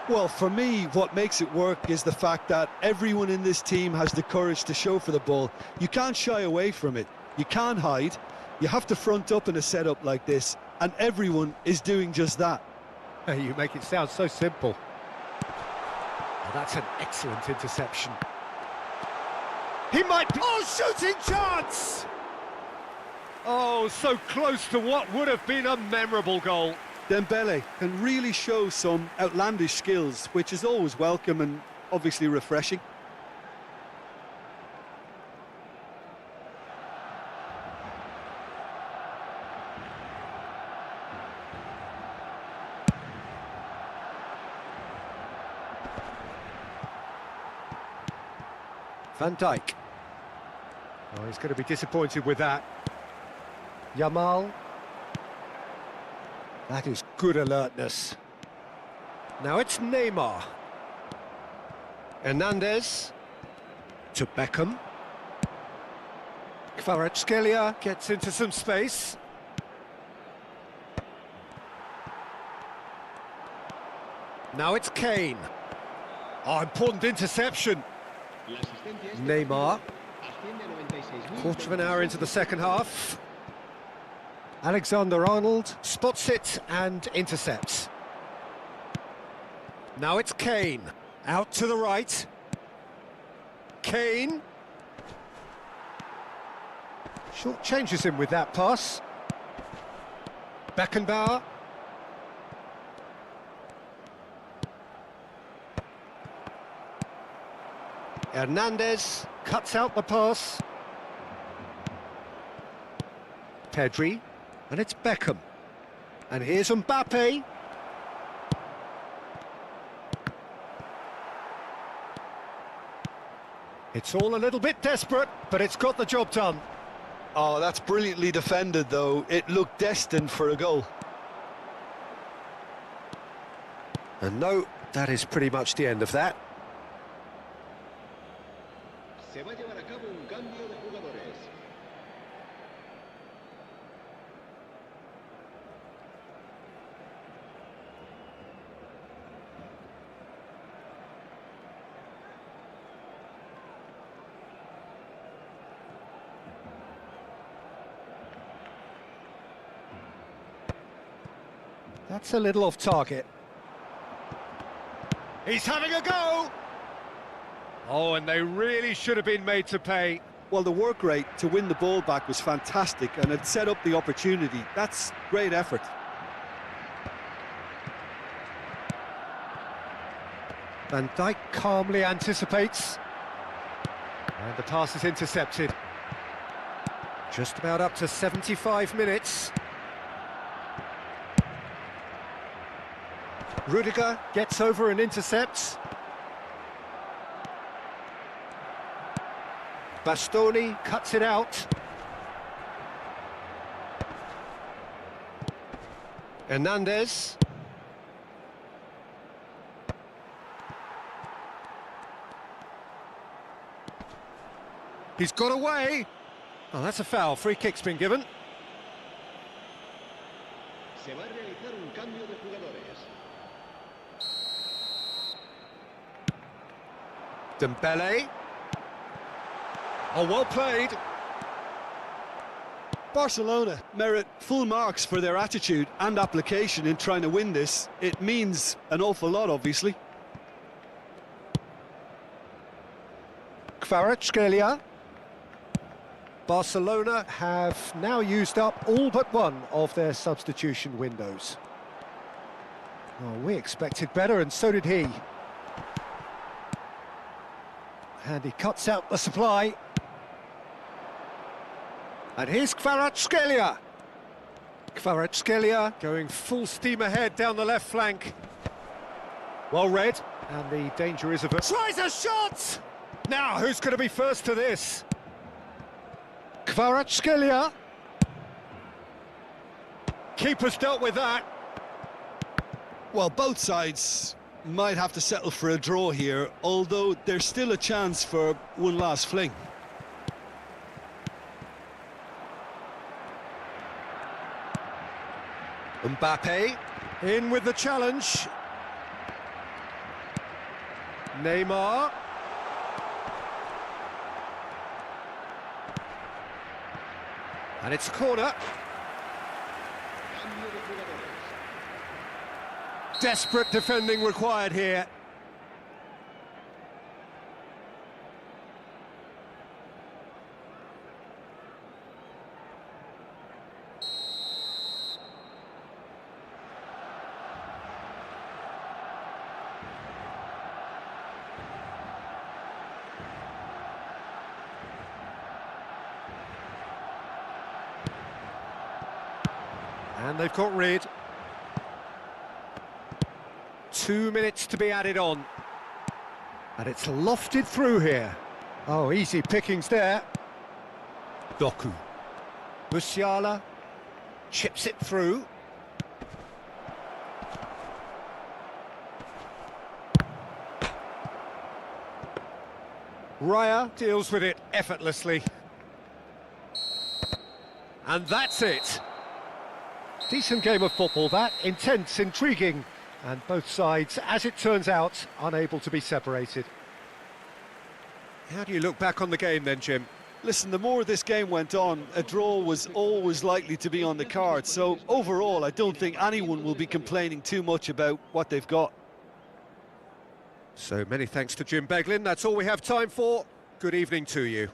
Well, for me, what makes it work is the fact that everyone in this team has the courage to show for the ball. You can't shy away from it. You can't hide. You have to front up in a setup like this, and everyone is doing just that. You make it sound so simple. Oh, that's an excellent interception. He might be... Oh, shooting chance! Oh, so close to what would have been a memorable goal. Dembele can really show some outlandish skills, which is always welcome and obviously refreshing. Van Dijk. Oh, he's going to be disappointed with that. Yamal. That is good alertness. Now it's Neymar. Hernandez. To Beckham. Kvaratskhelia gets into some space. Now it's Kane. Oh, important interception. Neymar. Quarter of an hour into the second half. Alexander-Arnold spots it and intercepts. Now it's Kane. Out to the right. Kane. Short changes him with that pass. Beckenbauer. Hernandez cuts out the pass. Pedri, and it's Beckham. And here's Mbappe. It's all a little bit desperate, but it's got the job done. Oh, that's brilliantly defended, though. It looked destined for a goal. And no, that is pretty much the end of that. Se va a llevar a cabo un cambio de jugadores. That's a little off target. He's having a go! Oh, and they really should have been made to pay. Well, the work rate to win the ball back was fantastic, and it set up the opportunity. That's great effort. Van Dijk calmly anticipates. And the pass is intercepted. Just about up to 75 minutes. Rudiger gets over and intercepts. Bastoni cuts it out. Hernandez. He's got away. Oh, that's a foul. Free kick's been given. Se va a realizar un cambio de jugadores. Dembele. Oh, well played. Barcelona merit full marks for their attitude and application in trying to win this. It means an awful lot, obviously. Kvaratskhelia. Barcelona have now used up all but one of their substitution windows. Oh, we expected better, and so did he. And he cuts out the supply. And here's Kvaratskhelia. Kvaratskhelia going full steam ahead down the left flank. Well read, and the danger is averted. Tries a shot! Now, who's going to be first to this? Kvaratskhelia. Keeper's dealt with that. Well, both sides might have to settle for a draw here, although there's still a chance for one last fling. Mbappe in with the challenge. Neymar. And it's a corner. Desperate defending required here. And they've got rid. 2 minutes to be added on. And it's lofted through here. Oh, easy pickings there. Doku. Musiala chips it through. Raya deals with it effortlessly. And that's it. Decent game of football, that. Intense, intriguing. And both sides, as it turns out, unable to be separated. How do you look back on the game then, Jim? Listen, the more this game went on, a draw was always likely to be on the card. So overall, I don't think anyone will be complaining too much about what they've got. So many thanks to Jim Beglin. That's all we have time for. Good evening to you.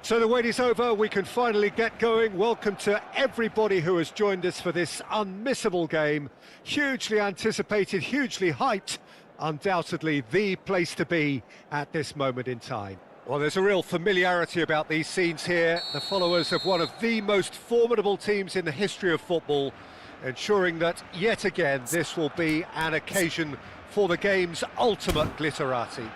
So the wait is over, we can finally get going. Welcome to everybody who has joined us for this unmissable game. Hugely anticipated, hugely hyped, undoubtedly the place to be at this moment in time. Well, there's a real familiarity about these scenes here. The followers of one of the most formidable teams in the history of football, ensuring that, yet again, this will be an occasion for the game's ultimate glitterati.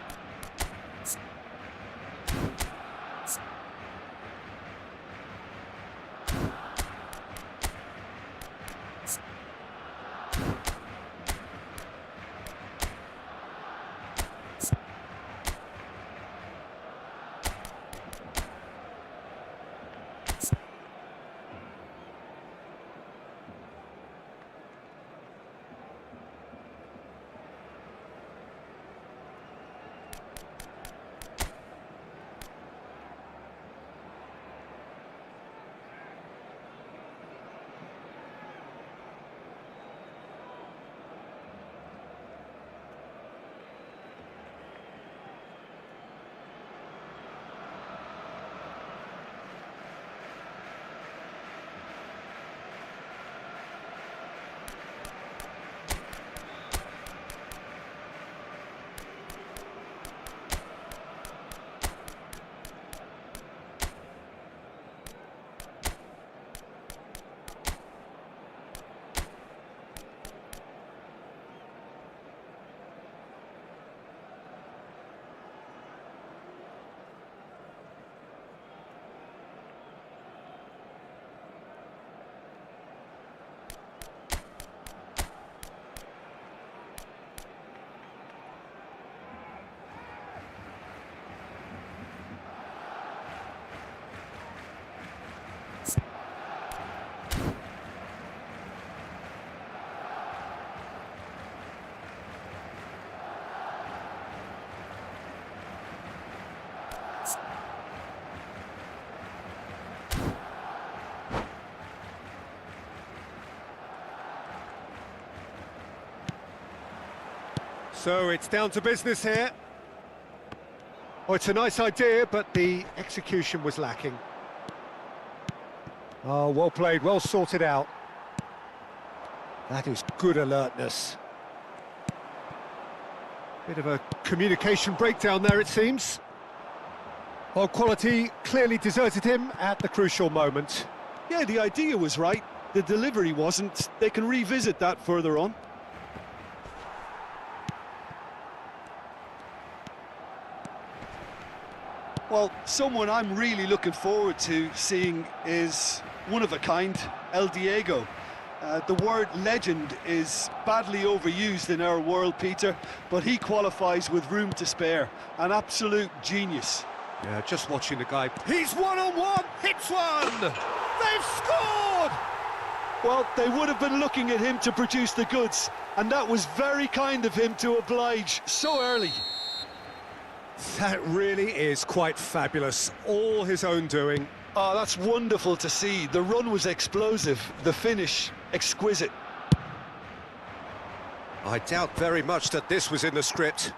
So it's down to business here. Oh, it's a nice idea, but the execution was lacking. Oh, well played, well sorted out. That is good alertness. Bit of a communication breakdown there, it seems. Well, quality clearly deserted him at the crucial moment. Yeah, the idea was right. The delivery wasn't. They can revisit that further on. Well, someone I'm really looking forward to seeing is one of a kind, El Diego. The word legend is badly overused in our world, Peter, but he qualifies with room to spare. An absolute genius. Yeah, just watching the guy. He's one-on-one, hits one! They've scored! Well, they would have been looking at him to produce the goods, and that was very kind of him to oblige so early. That really is quite fabulous, all his own doing. Oh, that's wonderful to see. The run was explosive, the finish exquisite. I doubt very much that this was in the script.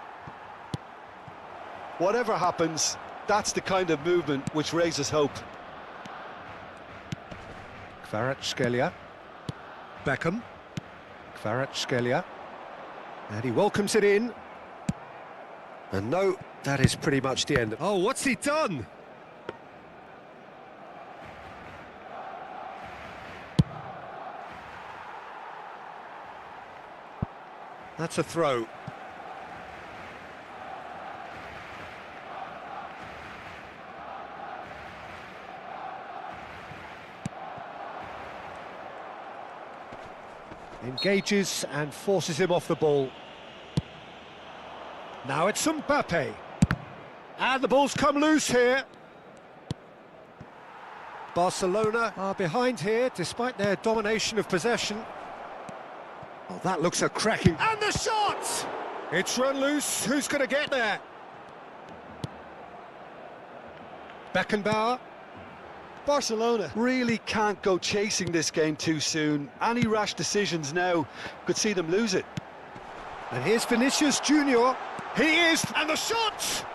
Whatever happens, that's the kind of movement which raises hope. Kvaratskhelia. Beckham. Kvaratskhelia. And he welcomes it in. And no, that is pretty much the end. Oh, what's he done? That's a throw. Engages and forces him off the ball. Now it's Mbappe. And the ball's come loose here. Barcelona are behind here, despite their domination of possession. Oh, that looks a cracking... And the shot! It's run loose. Who's going to get there? Beckenbauer. Barcelona really can't go chasing this game too soon. Any rash decisions now could see them lose it. And here's Vinicius Junior. He is, and the shot!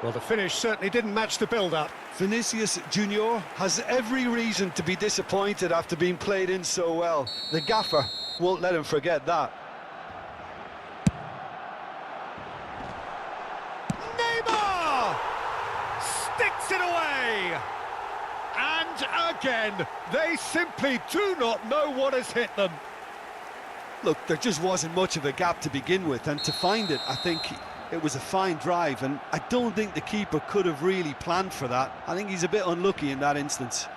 Well, the finish certainly didn't match the build-up. Vinicius Junior has every reason to be disappointed after being played in so well. The gaffer won't let him forget that. Neymar! Sticks it away! And again, they simply do not know what has hit them. Look, there just wasn't much of a gap to begin with, and to find it, I think it was a fine drive, and I don't think the keeper could have really planned for that. I think he's a bit unlucky in that instance.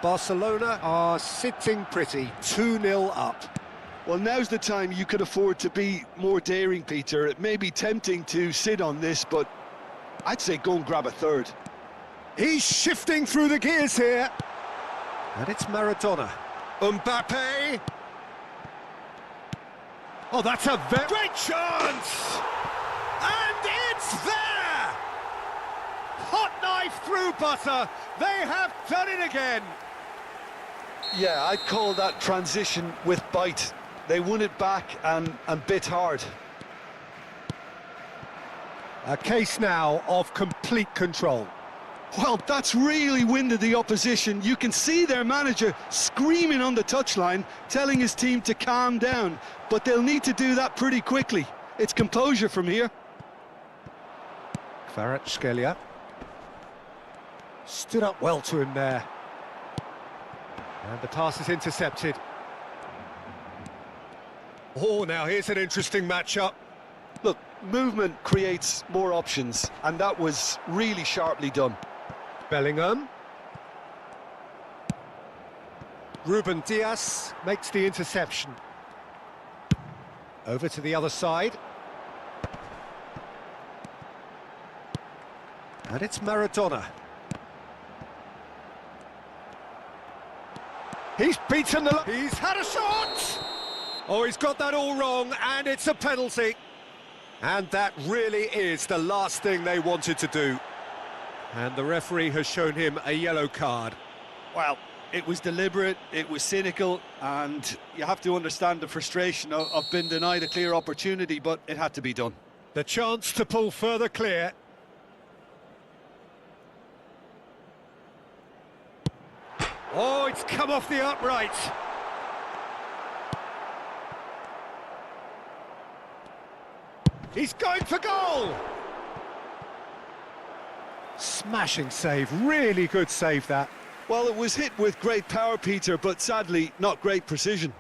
Barcelona are sitting pretty, 2-0 up. Well, now's the time you could afford to be more daring, Peter. It may be tempting to sit on this, but I'd say go and grab a third. He's shifting through the gears here. And it's Maradona. Mbappe. Oh, that's a very great chance! And it's there! Hot knife through butter. They have done it again. Yeah, I'd call that transition with bite. They won it back and bit hard. A case now of complete control. Well, that's really winded the opposition. You can see their manager screaming on the touchline, telling his team to calm down. But they'll need to do that pretty quickly. It's composure from here. Kvaratskhelia stood up well to him there. And the pass is intercepted. Oh, now here's an interesting matchup. Look, movement creates more options, and that was really sharply done. Bellingham. Ruben Dias makes the interception. Over to the other side. And it's Maradona. He's beaten the... He's had a shot! Oh, he's got that all wrong, and it's a penalty. And that really is the last thing they wanted to do. And the referee has shown him a yellow card. Well, it was deliberate, it was cynical, and you have to understand the frustration of being denied a clear opportunity, but it had to be done. The chance to pull further clear. Oh, it's come off the upright. He's going for goal! Smashing save, really good save that. Well, it was hit with great power, Peter, but sadly, not great precision.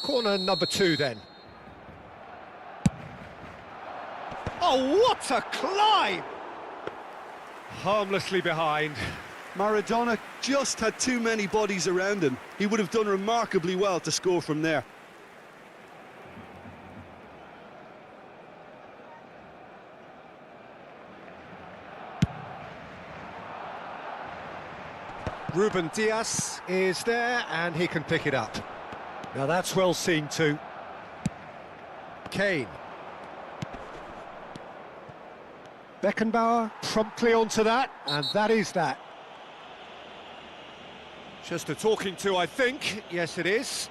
Corner number 2 then. Oh, what a climb! Harmlessly behind. Maradona just had too many bodies around him. He would have done remarkably well to score from there. Ruben Dias is there, and he can pick it up. Now that's well seen too. Kane. Beckenbauer promptly onto that, and that is that. Just a talking to, I think. Yes, it is.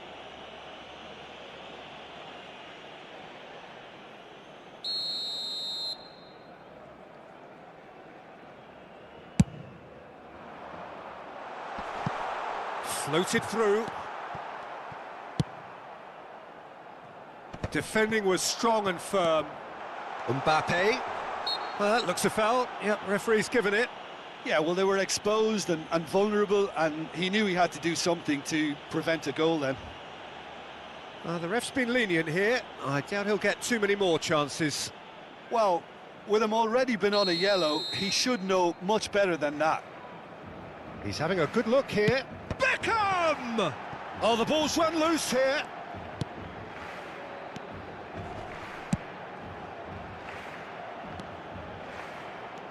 Floated through. Defending was strong and firm. Mbappe. Well, that looks a foul. Yep, referee's given it. Yeah, well, they were exposed and vulnerable, and he knew he had to do something to prevent a goal then. The ref's been lenient here. I doubt he'll get too many more chances. Well, with him already been on a yellow, he should know much better than that. He's having a good look here. Beckham! Oh, the ball's run loose here.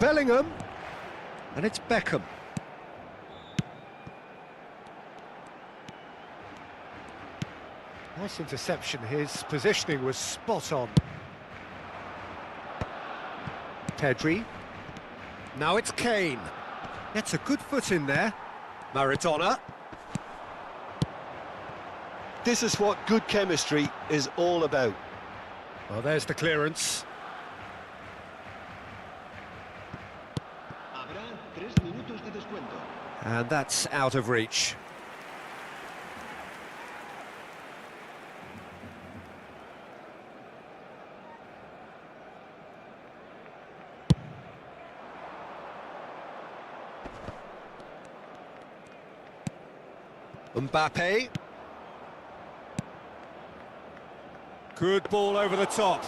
Bellingham. And it's Beckham. Nice interception. His positioning was spot on. Pedri. Now it's Kane. Gets a good foot in there. Maradona. This is what good chemistry is all about. Well, there's the clearance. Habrá 3 minutos de descuento. And that's out of reach. Mbappe. Good ball over the top.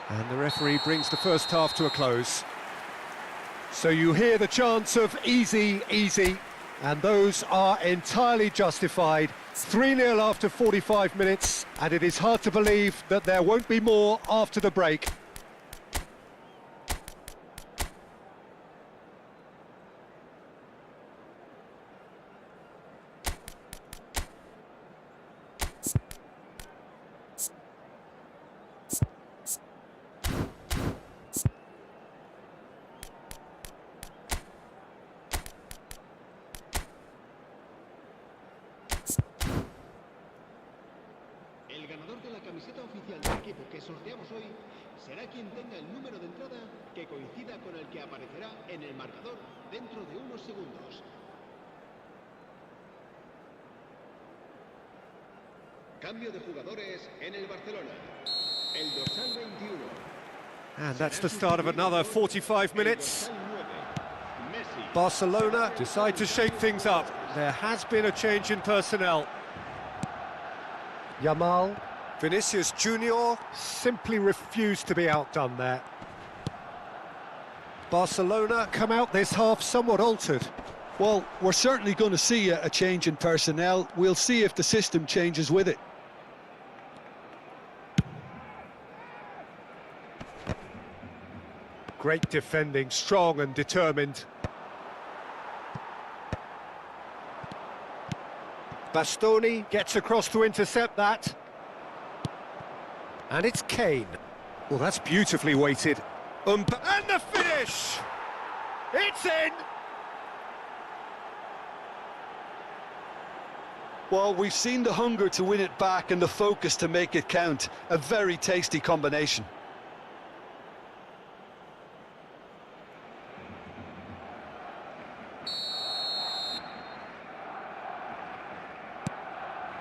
And the referee brings the first half to a close. So you hear the chants of easy, easy, and those are entirely justified. 3-0 after 45 minutes, and it is hard to believe that there won't be more after the break. El ganador de la camiseta oficial del equipo que sorteamos hoy será quien tenga el número de entrada que coincida con el que aparecerá en el marcador dentro de unos segundos. Cambio de jugadores en el Barcelona. El dorsal 21. And that's the start of another 45 minutes. El dorsal 9. Messi. Barcelona decide to shake things up. There has been a change in personnel. Yamal, Vinicius Junior simply refused to be outdone there. Barcelona come out this half somewhat altered. Well, we're certainly going to see a change in personnel. We'll see if the system changes with it. Great defending, strong and determined. Bastoni gets across to intercept that. And it's Kane. Well, that's beautifully weighted. And the finish! It's in! Well, we've seen the hunger to win it back and the focus to make it count. A very tasty combination.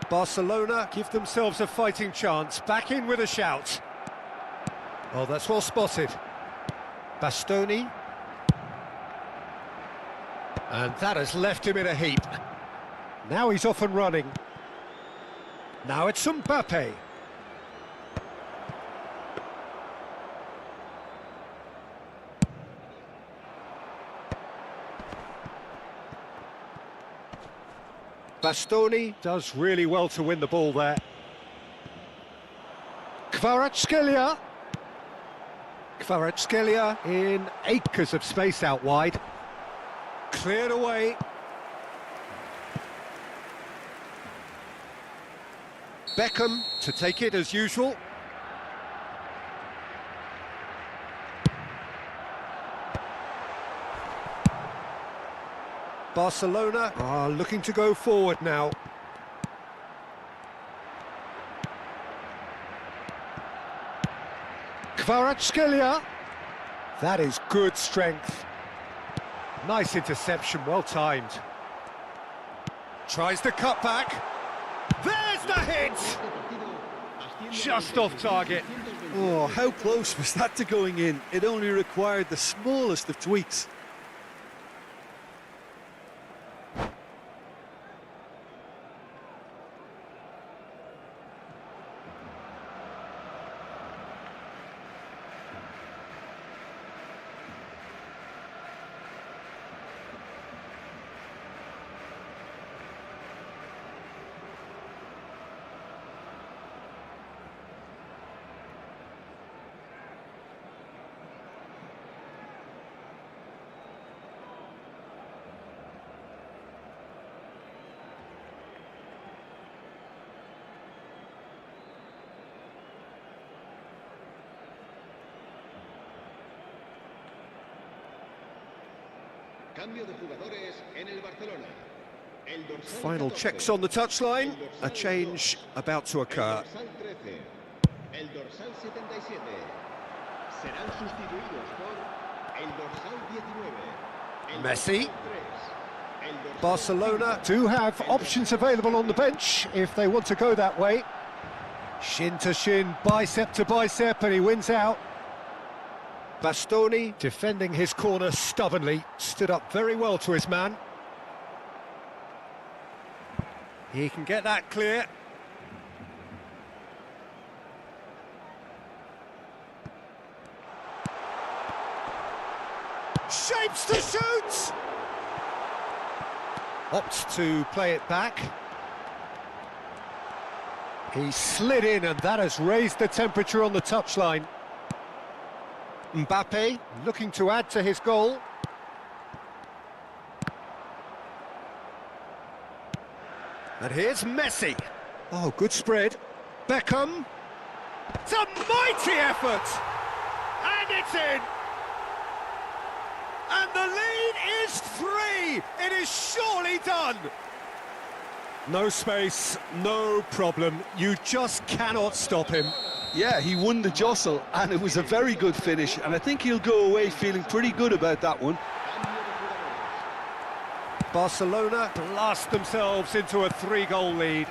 Barcelona give themselves a fighting chance, back in with a shout. Oh, that's well spotted. Bastoni. And that has left him in a heap. Now he's off and running. Now it's Mbappe. Bastoni does really well to win the ball there. Kvaratskhelia. Kvaratskhelia in acres of space out wide. Cleared away. Beckham to take it as usual. Barcelona are looking to go forward now. Kvaratskhelia. That is good strength. Nice interception, well timed. Tries the cutback. There's the hit! Just off target. Oh, how close was that to going in? It only required the smallest of tweaks. Cambio de jugadores en el Barcelona. El dorsal Final 14, checks on the touchline. el dorsal A change about to El occur. dorsal 13, el dorsal 77 serán sustituidos por el dorsal 19, el Messi. dorsal 3, el dorsal Barcelona do have options available on the bench if they want to go that way. Shin to shin, bicep to bicep, and he wins out. Bastoni defending his corner stubbornly, stood up very well to his man. He can get that clear. Shapes to shoot! Opts to play it back. He slid in, and that has raised the temperature on the touchline. Mbappe looking to add to his goal. And here's Messi. Oh, good spread. Beckham. It's a mighty effort! And it's in! And the lead is 3! It is surely done! No space, no problem. You just cannot stop him. Yeah, he won the jostle, and it was a very good finish, and I think he'll go away feeling pretty good about that one. Barcelona blast themselves into a 3-goal lead.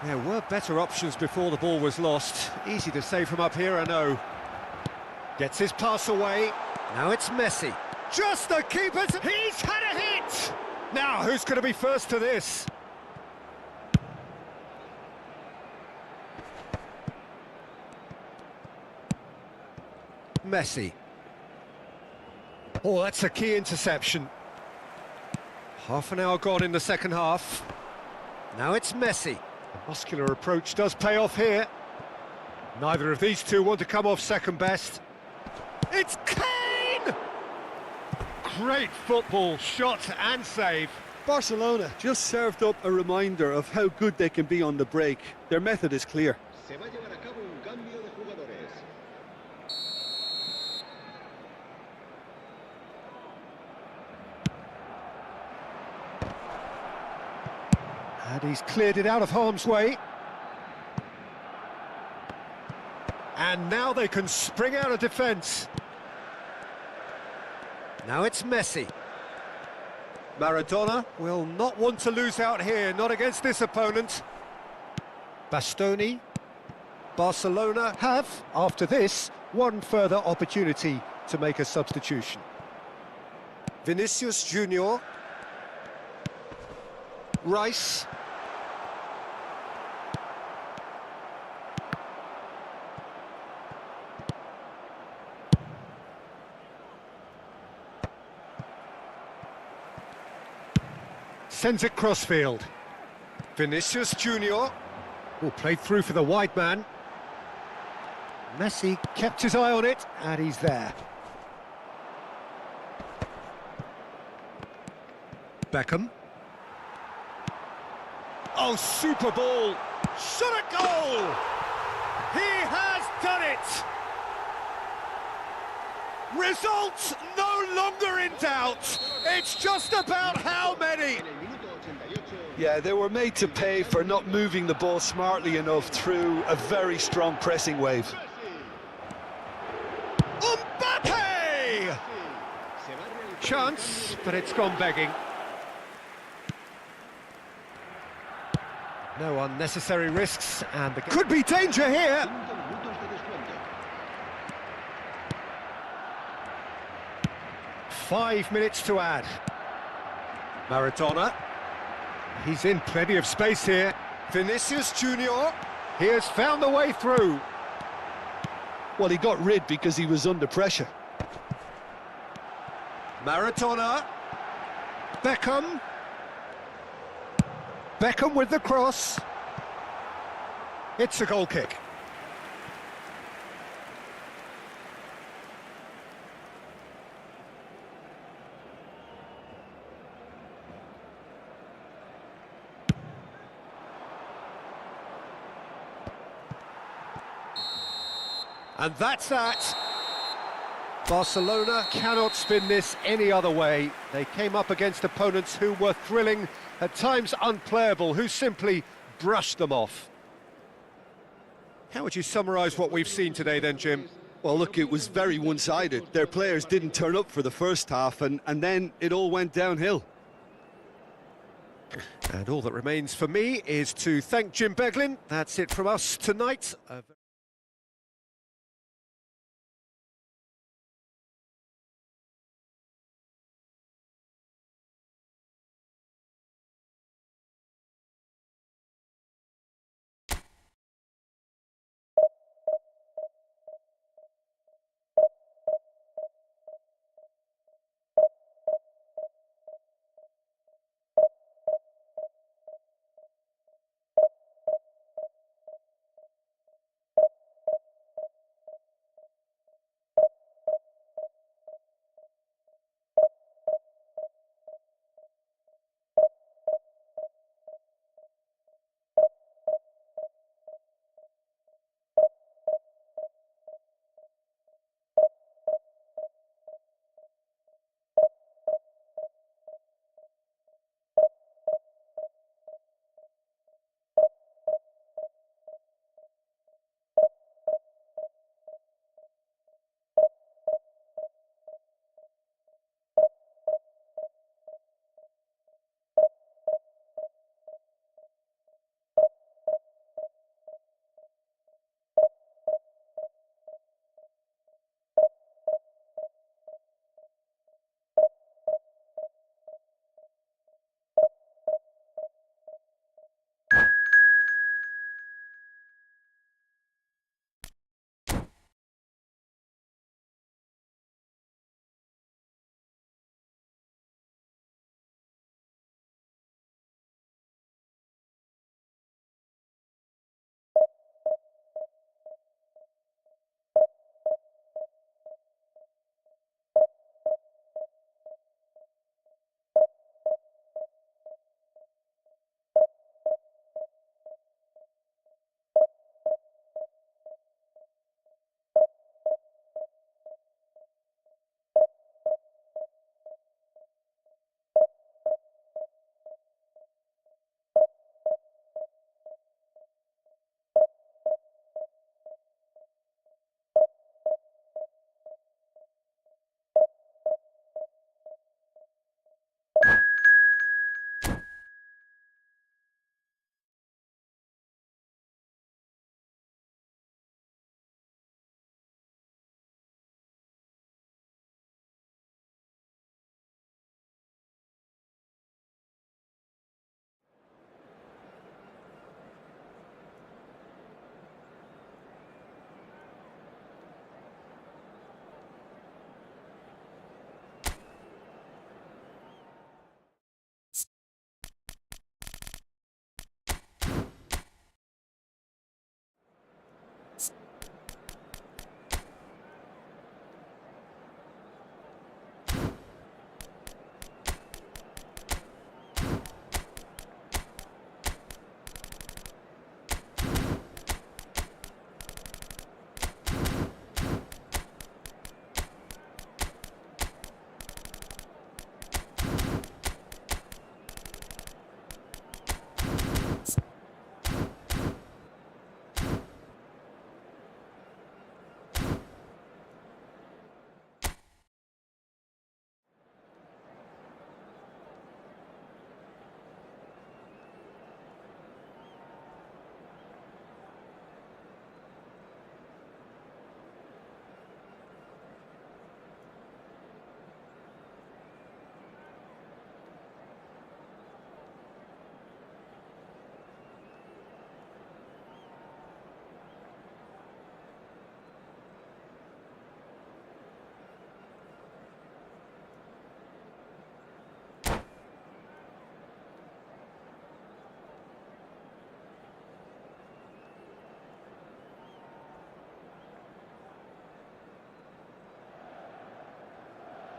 There were better options before the ball was lost. Easy to say from up here, I know. Gets his pass away. Now it's Messi. Just the keeper's... He's had a hit! Now, who's going to be first to this? Messi. Oh, that's a key interception. Half an hour gone in the second half. Now it's Messi. The muscular approach does pay off here. Neither of these two want to come off second best. It's Kane! Great football, shot and save. Barcelona just served up a reminder of how good they can be on the break. Their method is clear. Se va a llevar a cabo un cambio de jugadores. And he's cleared it out of harm's way. And now they can spring out of defence. Now it's Messi. Maradona will not want to lose out here, not against this opponent. Bastoni. Barcelona have, after this, one further opportunity to make a substitution. Vinicius Junior. Rice. Sends it crossfield. Vinicius Junior. Oh, played through for the wide man. Messi kept his eye on it, and he's there. Beckham. Oh, super ball. Shot a goal! He has done it! Results no longer in doubt. It's just about how many. Yeah, they were made to pay for not moving the ball smartly enough through a very strong pressing wave. Mbappe! Chance, but it's gone begging. No unnecessary risks, and there could be danger here. 5 minutos de descuento. 5 minutes to add. Maradona. He's in plenty of space here. Vinicius Junior. He has found the way through. Well, he got rid because he was under pressure. Maradona. Beckham. Beckham with the cross. It's a goal kick. And that's that. Barcelona cannot spin this any other way. They came up against opponents who were thrilling, at times unplayable, who simply brushed them off. How would you summarise what we've seen today then, Jim? Well, look, it was very one-sided. Their players didn't turn up for the first half, and then it all went downhill. And all that remains for me is to thank Jim Beglin. That's it from us tonight.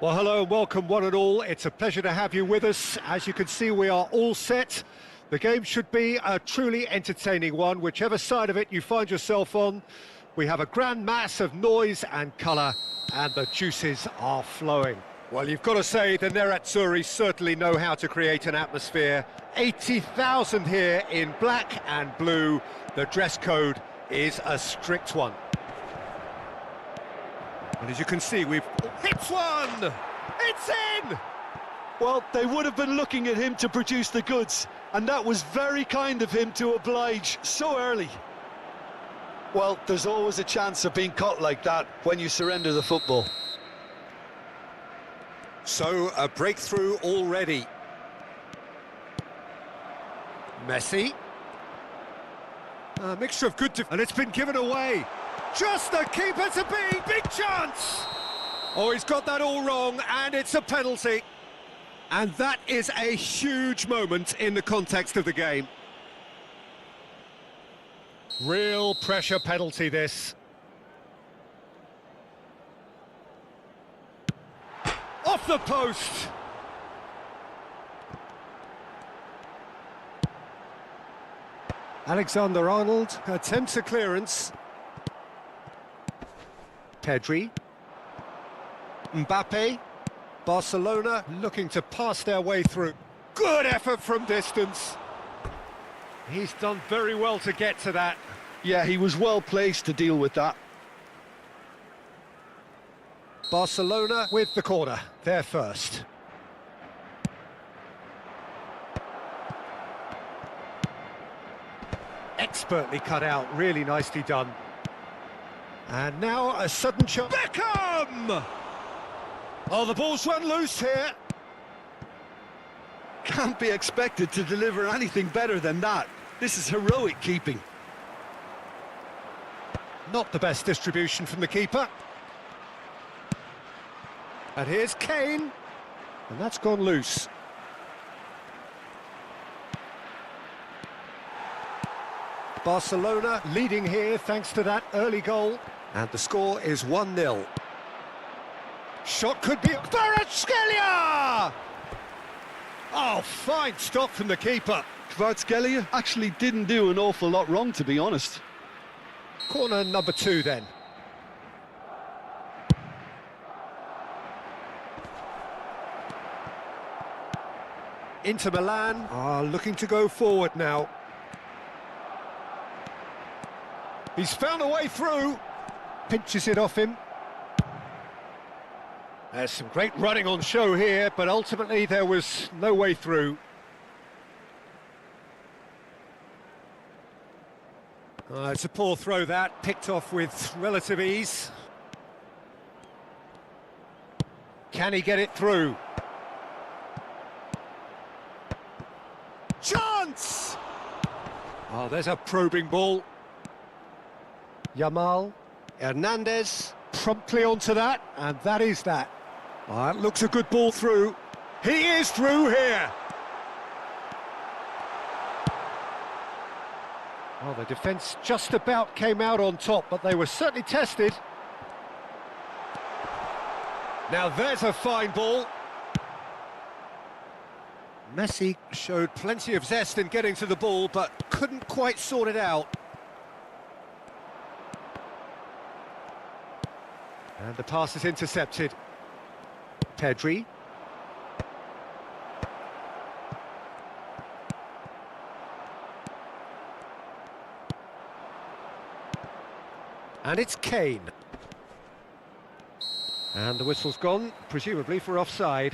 Well, hello and welcome one and all. It's a pleasure to have you with us. As you can see, we are all set. The game should be a truly entertaining one, whichever side of it you find yourself on. We have a grand mass of noise and colour, and the juices are flowing. Well, you've got to say the Nerazzurri certainly know how to create an atmosphere. 80,000 here in black and blue. The dress code is a strict one. And as you can see, we've hit one! It's in! Well, they would have been looking at him to produce the goods, and that was very kind of him to oblige so early. Well, there's always a chance of being caught like that when you surrender the football. So, a breakthrough already. Messi. A mixture of good... And it's been given away. Just the keeper to beat. Big chance! Oh, he's got that all wrong, and it's a penalty. And that is a huge moment in the context of the game. Real pressure penalty, this. Off the post! Alexander-Arnold attempts a clearance. Pedri. Mbappe. Barcelona looking to pass their way through. Good effort from distance. He's done very well to get to that. Yeah, he was well placed to deal with that. Barcelona with the corner, they're first. Expertly cut out, really nicely done. And now a sudden chance. Beckham! Oh, the ball's run loose here. Can't be expected to deliver anything better than that. This is heroic keeping. Not the best distribution from the keeper. And here's Kane. And that's gone loose. Barcelona leading here thanks to that early goal. And the score is 1-0. Shot could be... Kvaratskhelia! Oh, fine stop from the keeper. Kvaratskhelia actually didn't do an awful lot wrong, to be honest. Corner number 2 then. Inter Milan are looking to go forward now. He's found a way through. Pinches it off him. There's some great running on show here, but ultimately there was no way through. It's a poor throw that, picked off with relative ease. Can he get it through? Chance! Oh, there's a probing ball. Yamal, Hernandez, promptly onto that, and that is that. Oh, that looks a good ball through. He is through here. Well, the defence just about came out on top, but they were certainly tested. Now there's a fine ball. Messi showed plenty of zest in getting to the ball, but couldn't quite sort it out. And the pass is intercepted. Pedri. And it's Kane. And the whistle's gone, presumably for offside.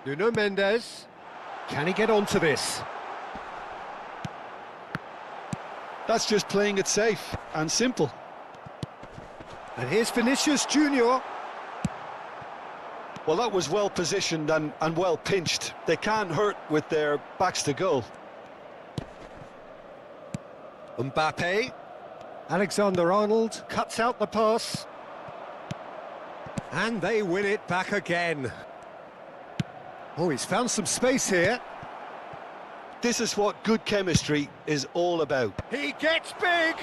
Nuno Mendes. Can he get onto this? That's just playing it safe and simple. And here's Vinicius Junior. Well, that was well positioned and well pinched. They can't hurt with their backs to goal. Mbappe. Alexander-Arnold cuts out the pass. And they win it back again. Oh, he's found some space here. This is what good chemistry is all about. He gets big.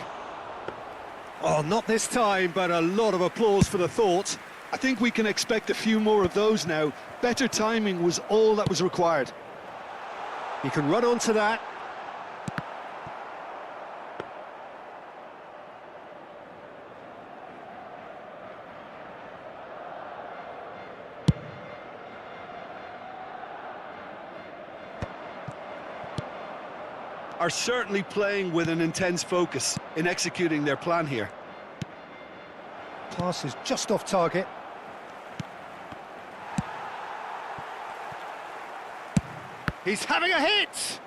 Oh, not this time, but a lot of applause for the thought. I think we can expect a few more of those now. Better timing was all that was required. He can run onto that. Are certainly playing with an intense focus in executing their plan here. Pass is just off target. He's having a hit!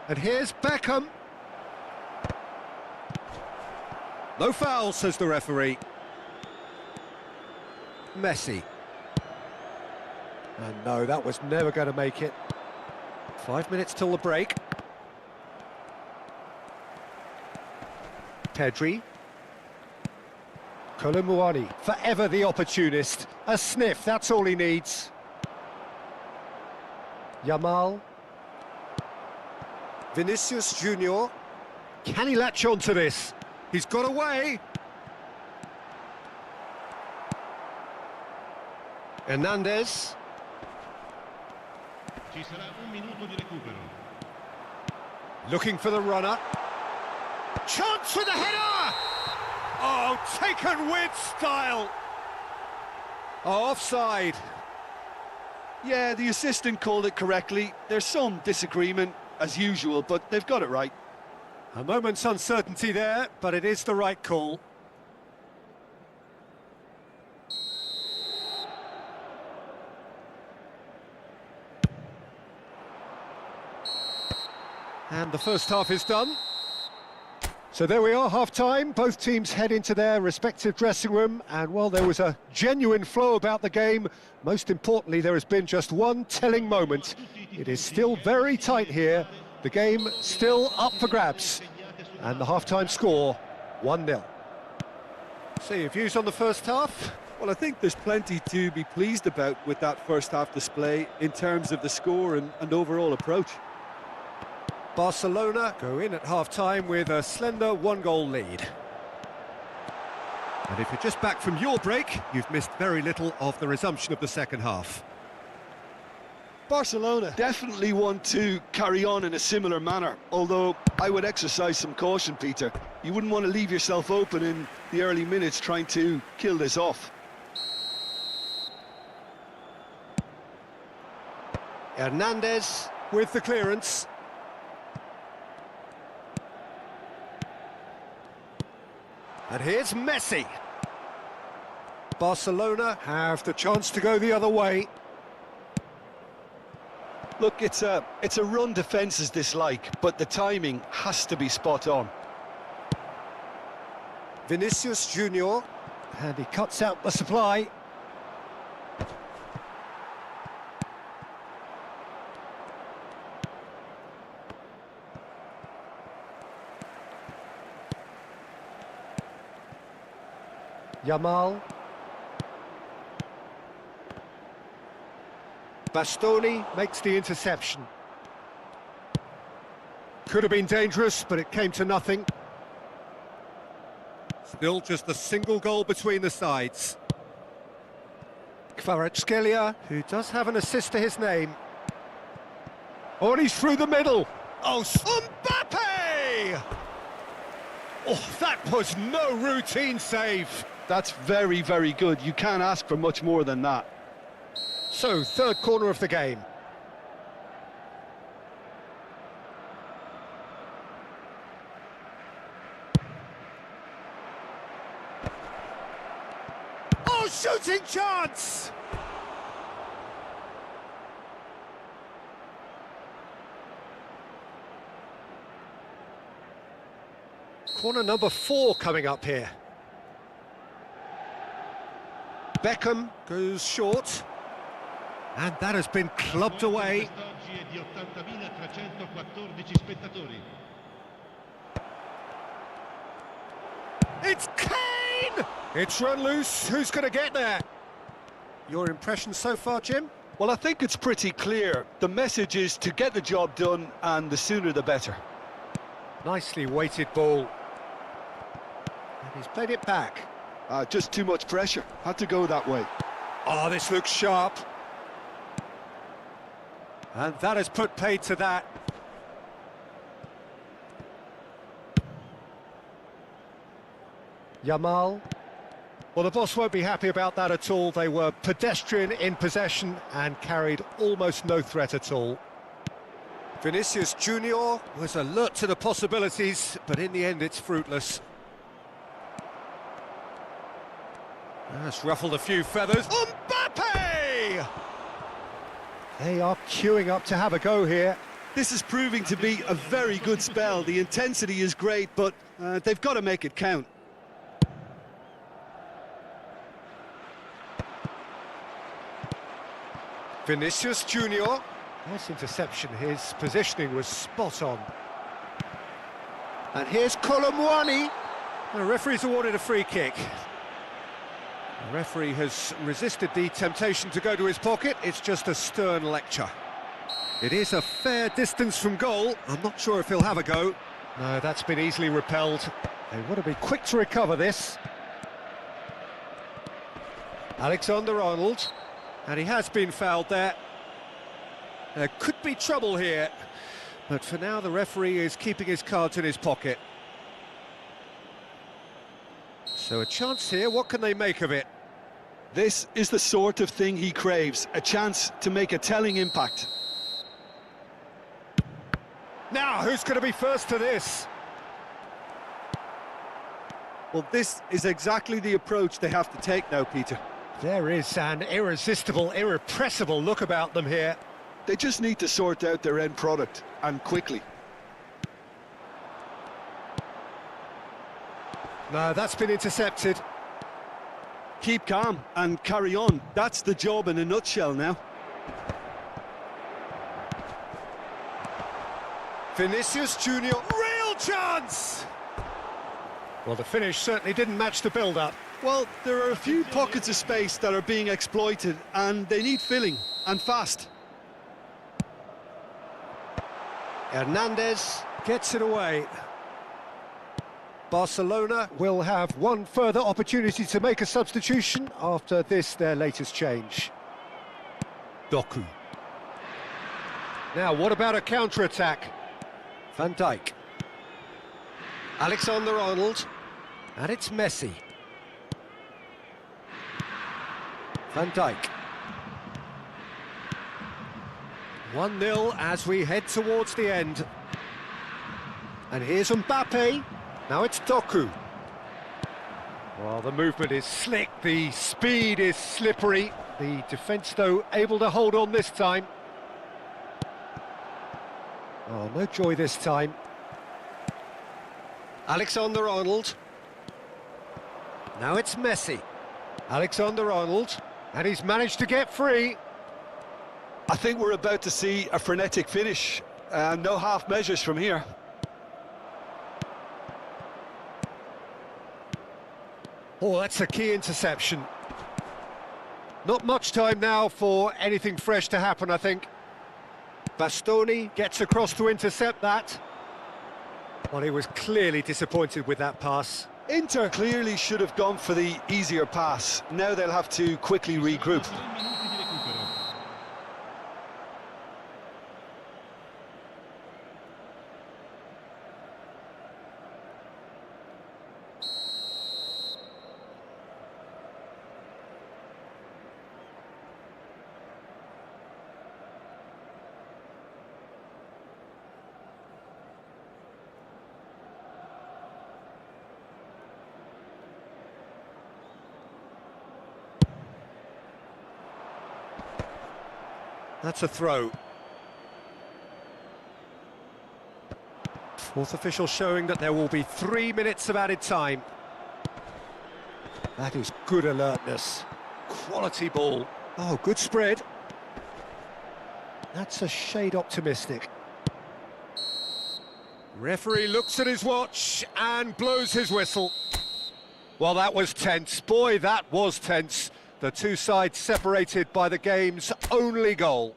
And here's Beckham. No foul, says the referee. Messi. And no, that was never going to make it. 5 minutes till the break. Pedri. Kolomuani, forever the opportunist. A sniff, that's all he needs. Yamal. Vinicius Junior. Can he latch on to this? He's got away. Hernandez. Ci sarà un minuto di recupero. Looking for the runner. Chance with the header! Oh, taken with style. Oh, offside. Yeah, the assistant called it correctly. There's some disagreement, as usual, but they've got it right. A moment's uncertainty there, but it is the right call. And the first half is done. So there we are, half-time. Both teams head into their respective dressing room, and while there was a genuine flow about the game, most importantly, there has been just one telling moment. It is still very tight here. The game still up for grabs. And the half-time score, 1-0. So your views on the first half? Well, I think there's plenty to be pleased about with that first half display in terms of the score and overall approach. Barcelona go in at half-time with a slender one-goal lead. And if you're just back from your break, you've missed very little of the resumption of the second half. Barcelona definitely want to carry on in a similar manner, although I would exercise some caution, Peter. You wouldn't want to leave yourself open in the early minutes trying to kill this off. Hernandez with the clearance. And here's Messi. Barcelona have the chance to go the other way. Look, it's a run defence's dislike, but the timing has to be spot on. Vinicius Junior, and he cuts out the supply. Yamal. Bastoni makes the interception. Could have been dangerous, but it came to nothing. Still just a single goal between the sides. Kvaratskhelia, who does have an assist to his name. Oh, and he's through the middle. Oh, Mbappe! Oh, that was no routine save. That's very, very good. You can't ask for much more than that. So, third corner of the game. Oh, shooting chance! Corner number 4 coming up here. Beckham goes short. And that has been clubbed away. It's Kane! It's run loose. Who's going to get there? Your impression so far, Jim? Well, I think it's pretty clear. The message is to get the job done, and the sooner the better. Nicely weighted ball. And he's played it back. Just too much pressure. Had to go that way. Oh, this looks sharp. And that has put paid to that. Yamal. Well, the boss won't be happy about that at all. They were pedestrian in possession and carried almost no threat at all. Vinicius Junior was alert to the possibilities, but in the end it's fruitless. That's ruffled a few feathers. Mbappe! They are queuing up to have a go here. This is proving to be a very good spell. The intensity is great, but they've got to make it count. Vinicius Junior. Nice interception. His positioning was spot on. And here's Colomwani. The referee's awarded a free kick. The referee has resisted the temptation to go to his pocket. It's just a stern lecture. It is a fair distance from goal. I'm not sure if he'll have a go. No, that's been easily repelled. They want to be quick to recover this. Alexander-Arnold. And he has been fouled there. There could be trouble here. But for now, the referee is keeping his cards in his pocket. So a chance here, what can they make of it? This is the sort of thing he craves, a chance to make a telling impact. Now, who's going to be first to this? Well, this is exactly the approach they have to take now, Peter. There is an irresistible, irrepressible look about them here. They just need to sort out their end product, and quickly. No, that's been intercepted. Keep calm and carry on. That's the job in a nutshell now. Vinicius Junior, real chance! Well, the finish certainly didn't match the build-up. Well, there are a few pockets of space that are being exploited, and they need filling, and fast. Hernandez gets it away. Barcelona will have one further opportunity to make a substitution after this, their latest change. Doku. Now, what about a counter-attack? Van Dijk. Alexander-Arnold. And it's Messi. Van Dijk. 1-0 as we head towards the end. And here's Mbappe. Now it's Doku. Well, the movement is slick, the speed is slippery. The defence, though, able to hold on this time. Oh, no joy this time. Alexander-Arnold. Now it's Messi. Alexander-Arnold. And he's managed to get free. I think we're about to see a frenetic finish. No half measures from here. Oh, that's a key interception. Not much time now for anything fresh to happen, I think. Bastoni gets across to intercept that. Well, he was clearly disappointed with that pass. Inter clearly should have gone for the easier pass. Now they'll have to quickly regroup. That's a throw. Fourth official showing that there will be 3 minutes of added time. That is good alertness. Quality ball. Oh, good spread. That's a shade optimistic. Referee looks at his watch and blows his whistle. Well, that was tense. Boy, that was tense. The two sides separated by the game's only goal.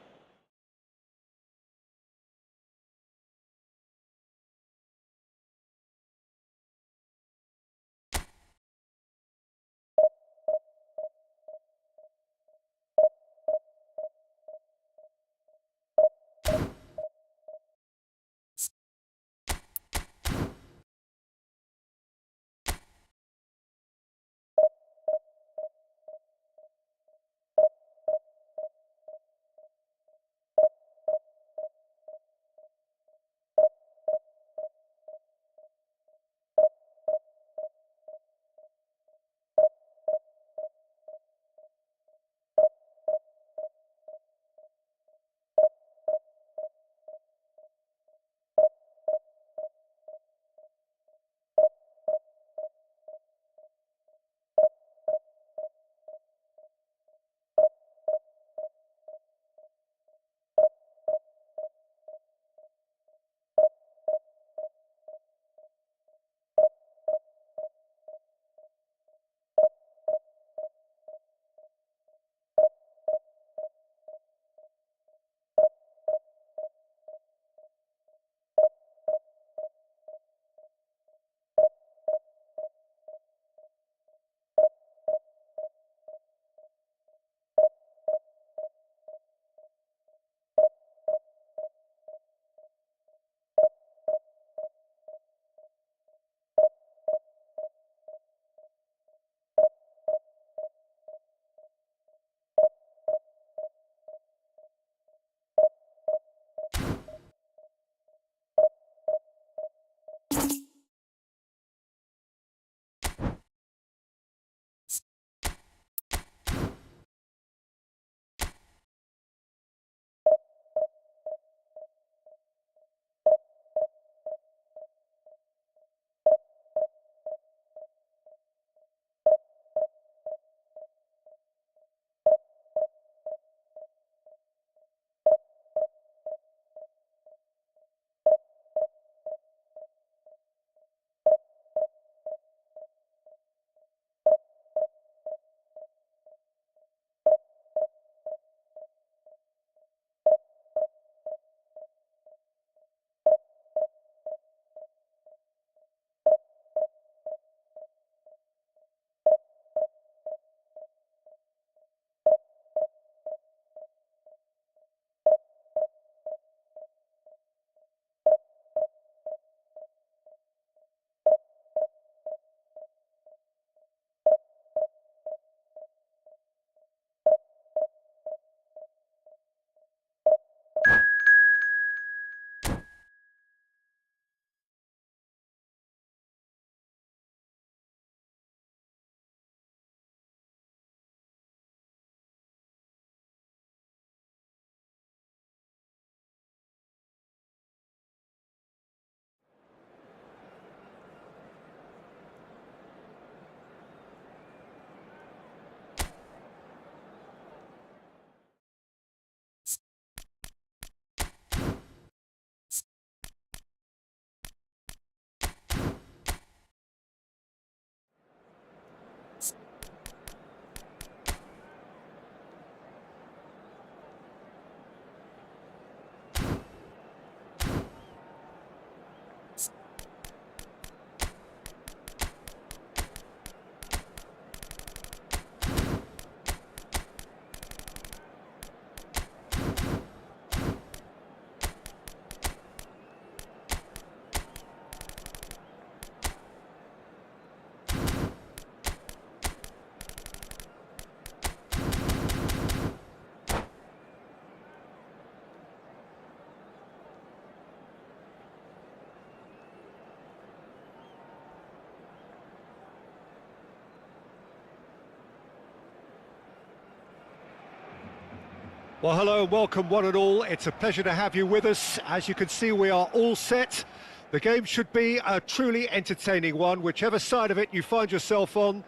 Well, hello and welcome one and all. It's a pleasure to have you with us. As you can see, we are all set. The game should be a truly entertaining one, whichever side of it you find yourself on.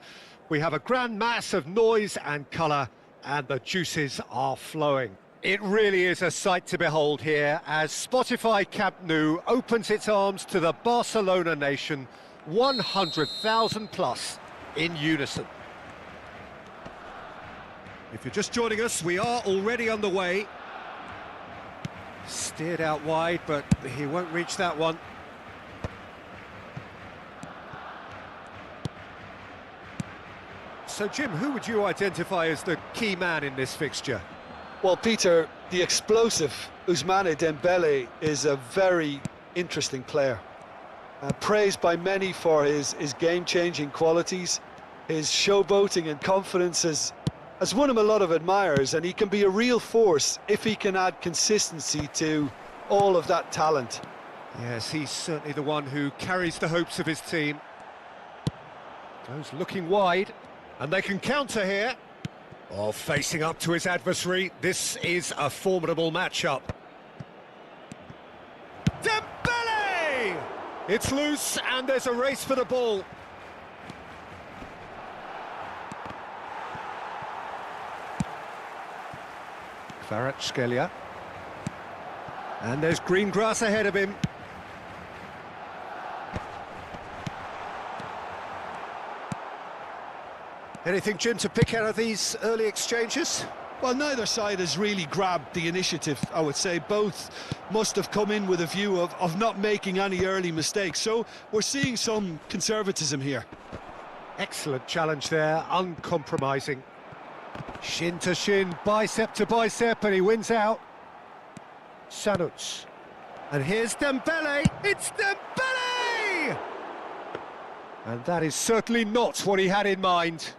We have a grand mass of noise and colour, and the juices are flowing. It really is a sight to behold here as Spotify Camp Nou opens its arms to the Barcelona nation, 100,000 plus in unison. If you're just joining us, we are already underway. Steered out wide, but he won't reach that one. So, Jim, who would you identify as the key man in this fixture? Well, Peter, the explosive Ousmane Dembele is a very interesting player. Praised by many for his game-changing qualities. His showboating and confidence has won him a lot of admirers, and he can be a real force if he can add consistency to all of that talent. Yes, he's certainly the one who carries the hopes of his team. Goes looking wide, and they can counter here. Oh, facing up to his adversary, this is a formidable matchup. Dembele! It's loose, and there's a race for the ball. Kvaratskhelia. And there's green grass ahead of him. Anything, Jim, to pick out of these early exchanges? Well, neither side has really grabbed the initiative, I would say. Both must have come in with a view of not making any early mistakes. So we're seeing some conservatism here. Excellent challenge there, uncompromising. Shin to shin, bicep to bicep, and he wins out. Sanuts. And here's Dembele. It's Dembele! And that is certainly not what he had in mind.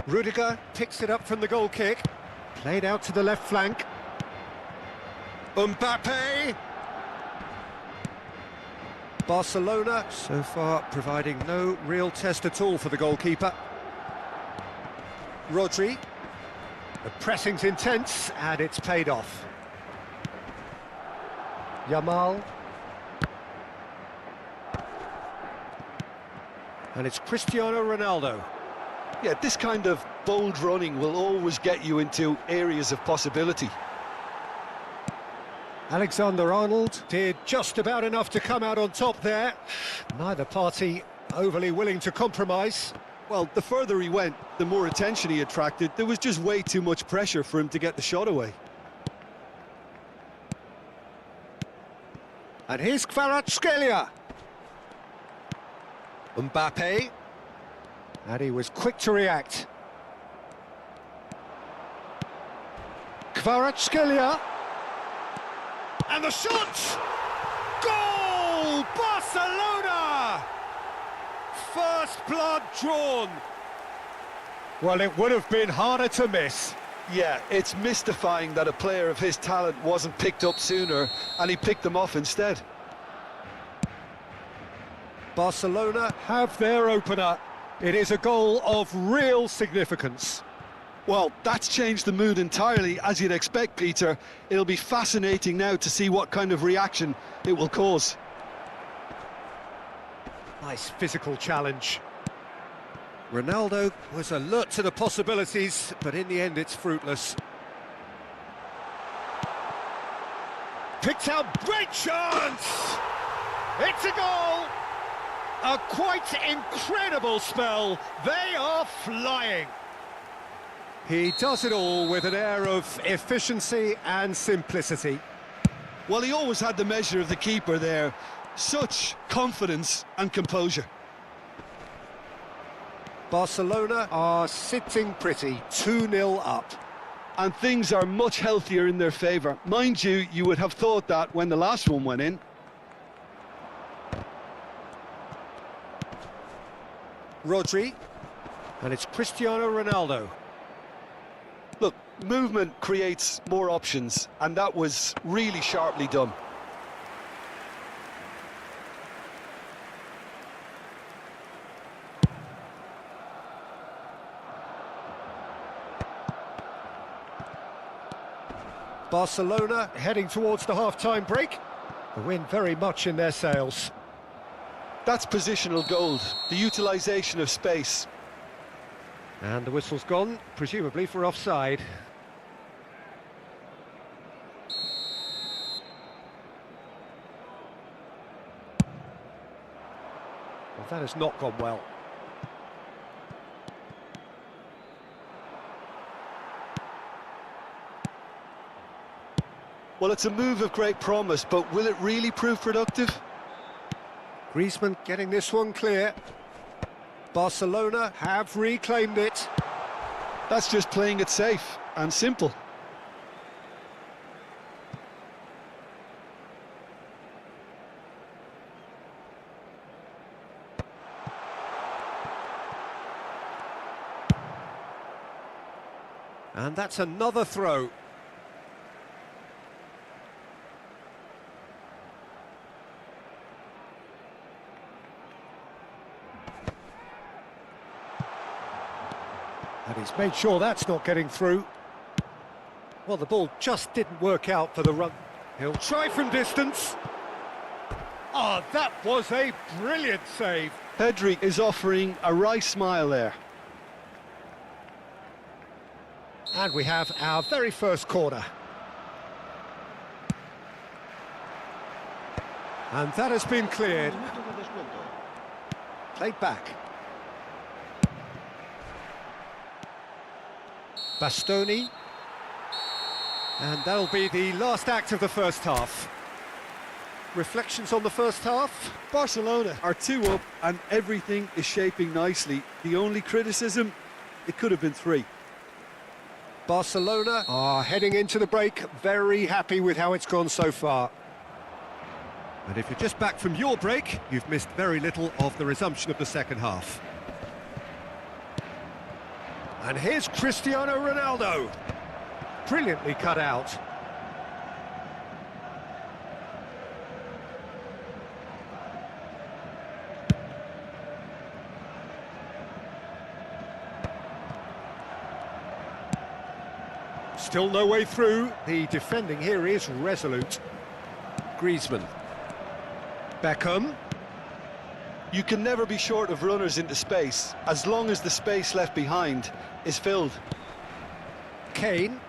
Rudiger picks it up from the goal kick. Played out to the left flank. Mbappe! Barcelona, so far, providing no real test at all for the goalkeeper. Rodri. The pressing's intense, and it's paid off. Yamal. And it's Cristiano Ronaldo. Yeah, this kind of bold running will always get you into areas of possibility. Alexander-Arnold did just about enough to come out on top there. Neither party overly willing to compromise. Well, the further he went, the more attention he attracted. There was just way too much pressure for him to get the shot away. And here's Kvaratskhelia. Mbappe. And he was quick to react. Kvaratskhelia. And the shot! Goal! Barcelona! First blood drawn. Well, it would have been harder to miss. Yeah, it's mystifying that a player of his talent wasn't picked up sooner, and he picked them off instead. Barcelona have their opener. It is a goal of real significance. Well, that's changed the mood entirely, as you'd expect, Peter. It'll be fascinating now to see what kind of reaction it will cause. Nice physical challenge. Ronaldo was alert to the possibilities, but in the end it's fruitless. Picked out, great chance! It's a goal! A quite incredible spell. They are flying. He does it all with an air of efficiency and simplicity. Well, he always had the measure of the keeper there. Such confidence and composure. Barcelona are sitting pretty, 2-0 up. And things are much healthier in their favour. Mind you, you would have thought that when the last one went in. Rodri. And it's Cristiano Ronaldo. Look, movement creates more options, and that was really sharply done. Barcelona heading towards the half-time break. The win very much in their sails. That's positional gold, the utilisation of space. And the whistle's gone, presumably for offside. Well, that has not gone well. Well, it's a move of great promise, but will it really prove productive? Griezmann getting this one clear. Barcelona have reclaimed it. That's just playing it safe and simple. And that's another throw. And he's made sure that's not getting through. Well, the ball just didn't work out for the run. He'll try from distance. Oh, that was a brilliant save. Pedri is offering a wry smile there. And we have our very first corner. And that has been cleared. Played back. Bastoni. And that'll be the last act of the first half. Reflections on the first half? Barcelona are 2 up and everything is shaping nicely. The only criticism, it could have been 3. Barcelona are heading into the break, very happy with how it's gone so far. And if you're just back from your break, you've missed very little of the resumption of the second half. And here's Cristiano Ronaldo. Brilliantly cut out. Still no way through. The defending here is resolute. Griezmann. Beckham. You can never be short of runners into space, as long as the space left behind is filled. Kane.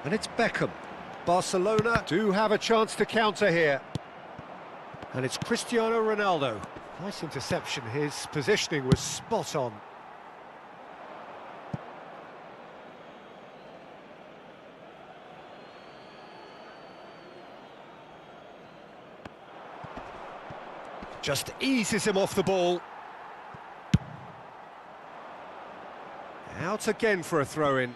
And it's Beckham. Barcelona do have a chance to counter here. And it's Cristiano Ronaldo. Nice interception. His positioning was spot on. Just eases him off the ball. Out again for a throw-in.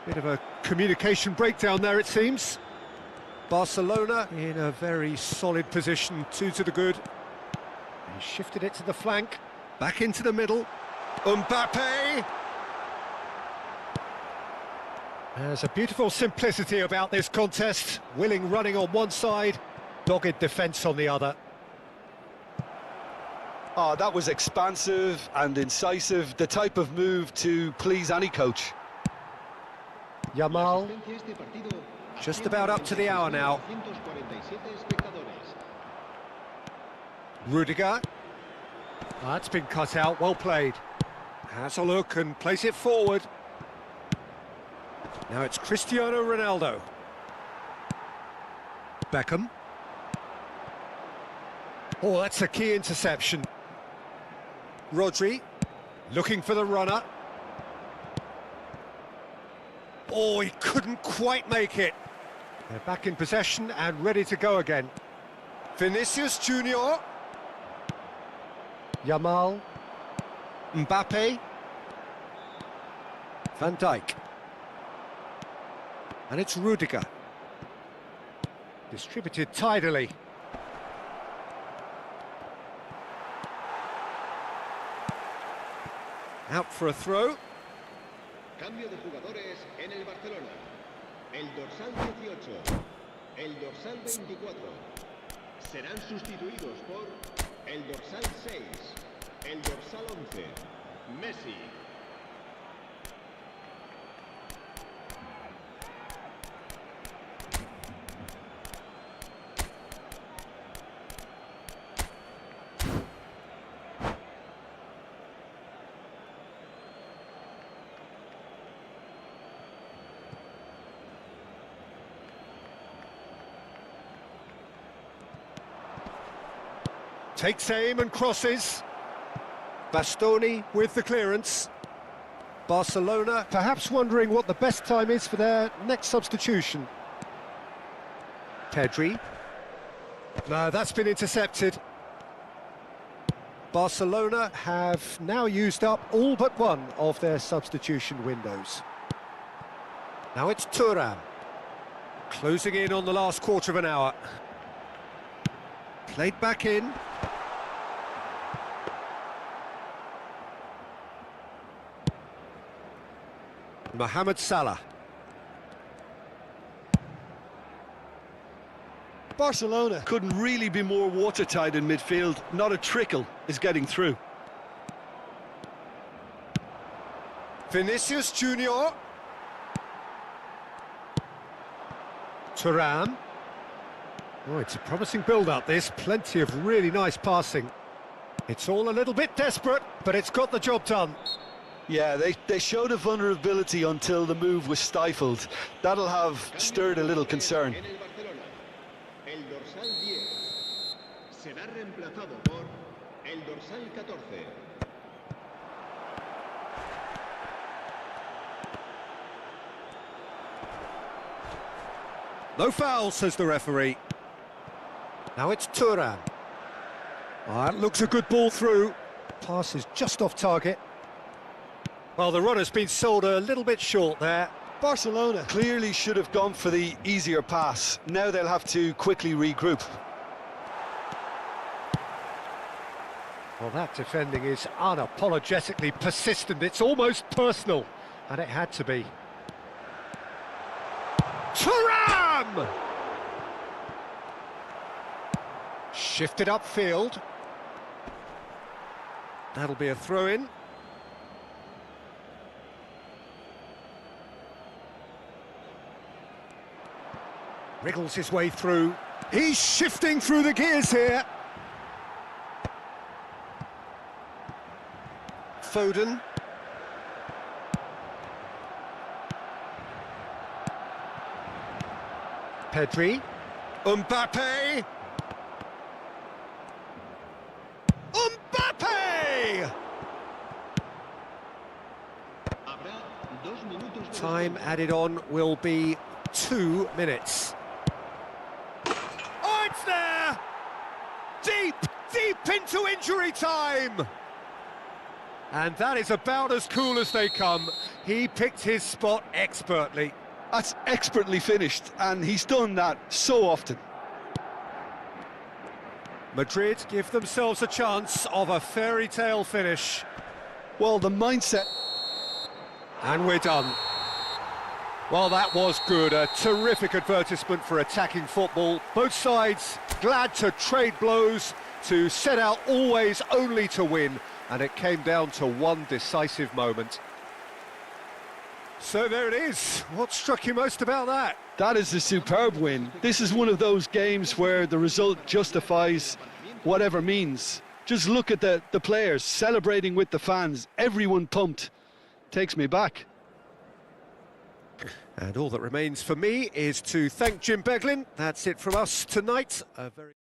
Bit of a communication breakdown there, it seems. Barcelona in a very solid position, 2 to the good. He shifted it to the flank, back into the middle. Mbappe! There's a beautiful simplicity about this contest. Willing running on one side, dogged defence on the other. Oh, that was expansive and incisive, the type of move to please any coach. Yamal, just about up to the hour now. Rudiger. That's been cut out, well played. Has a look and plays it forward. Now it's Cristiano Ronaldo. Beckham. Oh, that's a key interception. Rodri, looking for the runner. Oh, he couldn't quite make it. They're back in possession and ready to go again. Vinicius Junior. Yamal. Mbappe. Van Dijk. And it's Rudiger. Distributed tidily. Out for a throw. Cambio de jugadores en el Barcelona. el dorsal 18, el dorsal 24. Serán sustituidos por el dorsal 6, el dorsal 11, Messi. Takes aim and crosses. Bastoni with the clearance. Barcelona perhaps wondering what the best time is for their next substitution. Pedri. No, that's been intercepted. Barcelona have now used up all but one of their substitution windows. Now it's Thuram. Closing in on the last quarter of an hour. Played back in. Mohamed Salah. Barcelona couldn't really be more watertight in midfield. Not a trickle is getting through. Vinicius Junior. Thuram. Oh, it's a promising build-up, this. Plenty of really nice passing. It's all a little bit desperate, but it's got the job done. Yeah, they showed a vulnerability until the move was stifled. That'll have stirred a little concern. En el Barcelona, el dorsal 10 será reemplazado por el dorsal 14. No foul, says the referee. Now it's Thuram. Oh, that looks a good ball through. Pass is just off target. Well, the runner's been sold a little bit short there. Barcelona clearly should have gone for the easier pass. Now they'll have to quickly regroup. Well, that defending is unapologetically persistent. It's almost personal, and it had to be. Thuram! Shifted upfield. That'll be a throw-in. Wriggles his way through. He's shifting through the gears here. Foden. Pedri. Mbappe. Mbappe! Habrá 2 minutos de Time descuento. added on will be 2 minutes. Oh, it's there! Deep, deep into injury time! And that is about as cool as they come. He picked his spot expertly. That's expertly finished, and he's done that so often. Madrid give themselves a chance of a fairy tale finish. Well, the mindset... And we're done. Well, that was good. A terrific advertisement for attacking football. Both sides glad to trade blows, to set out always only to win. And it came down to one decisive moment. So there it is. What struck you most about that? That is a superb win. This is one of those games where the result justifies whatever means. Just look at the players celebrating with the fans. Everyone pumped. Takes me back. And all that remains for me is to thank Jim Beglin. That's it from us tonight. A very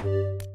Showdown.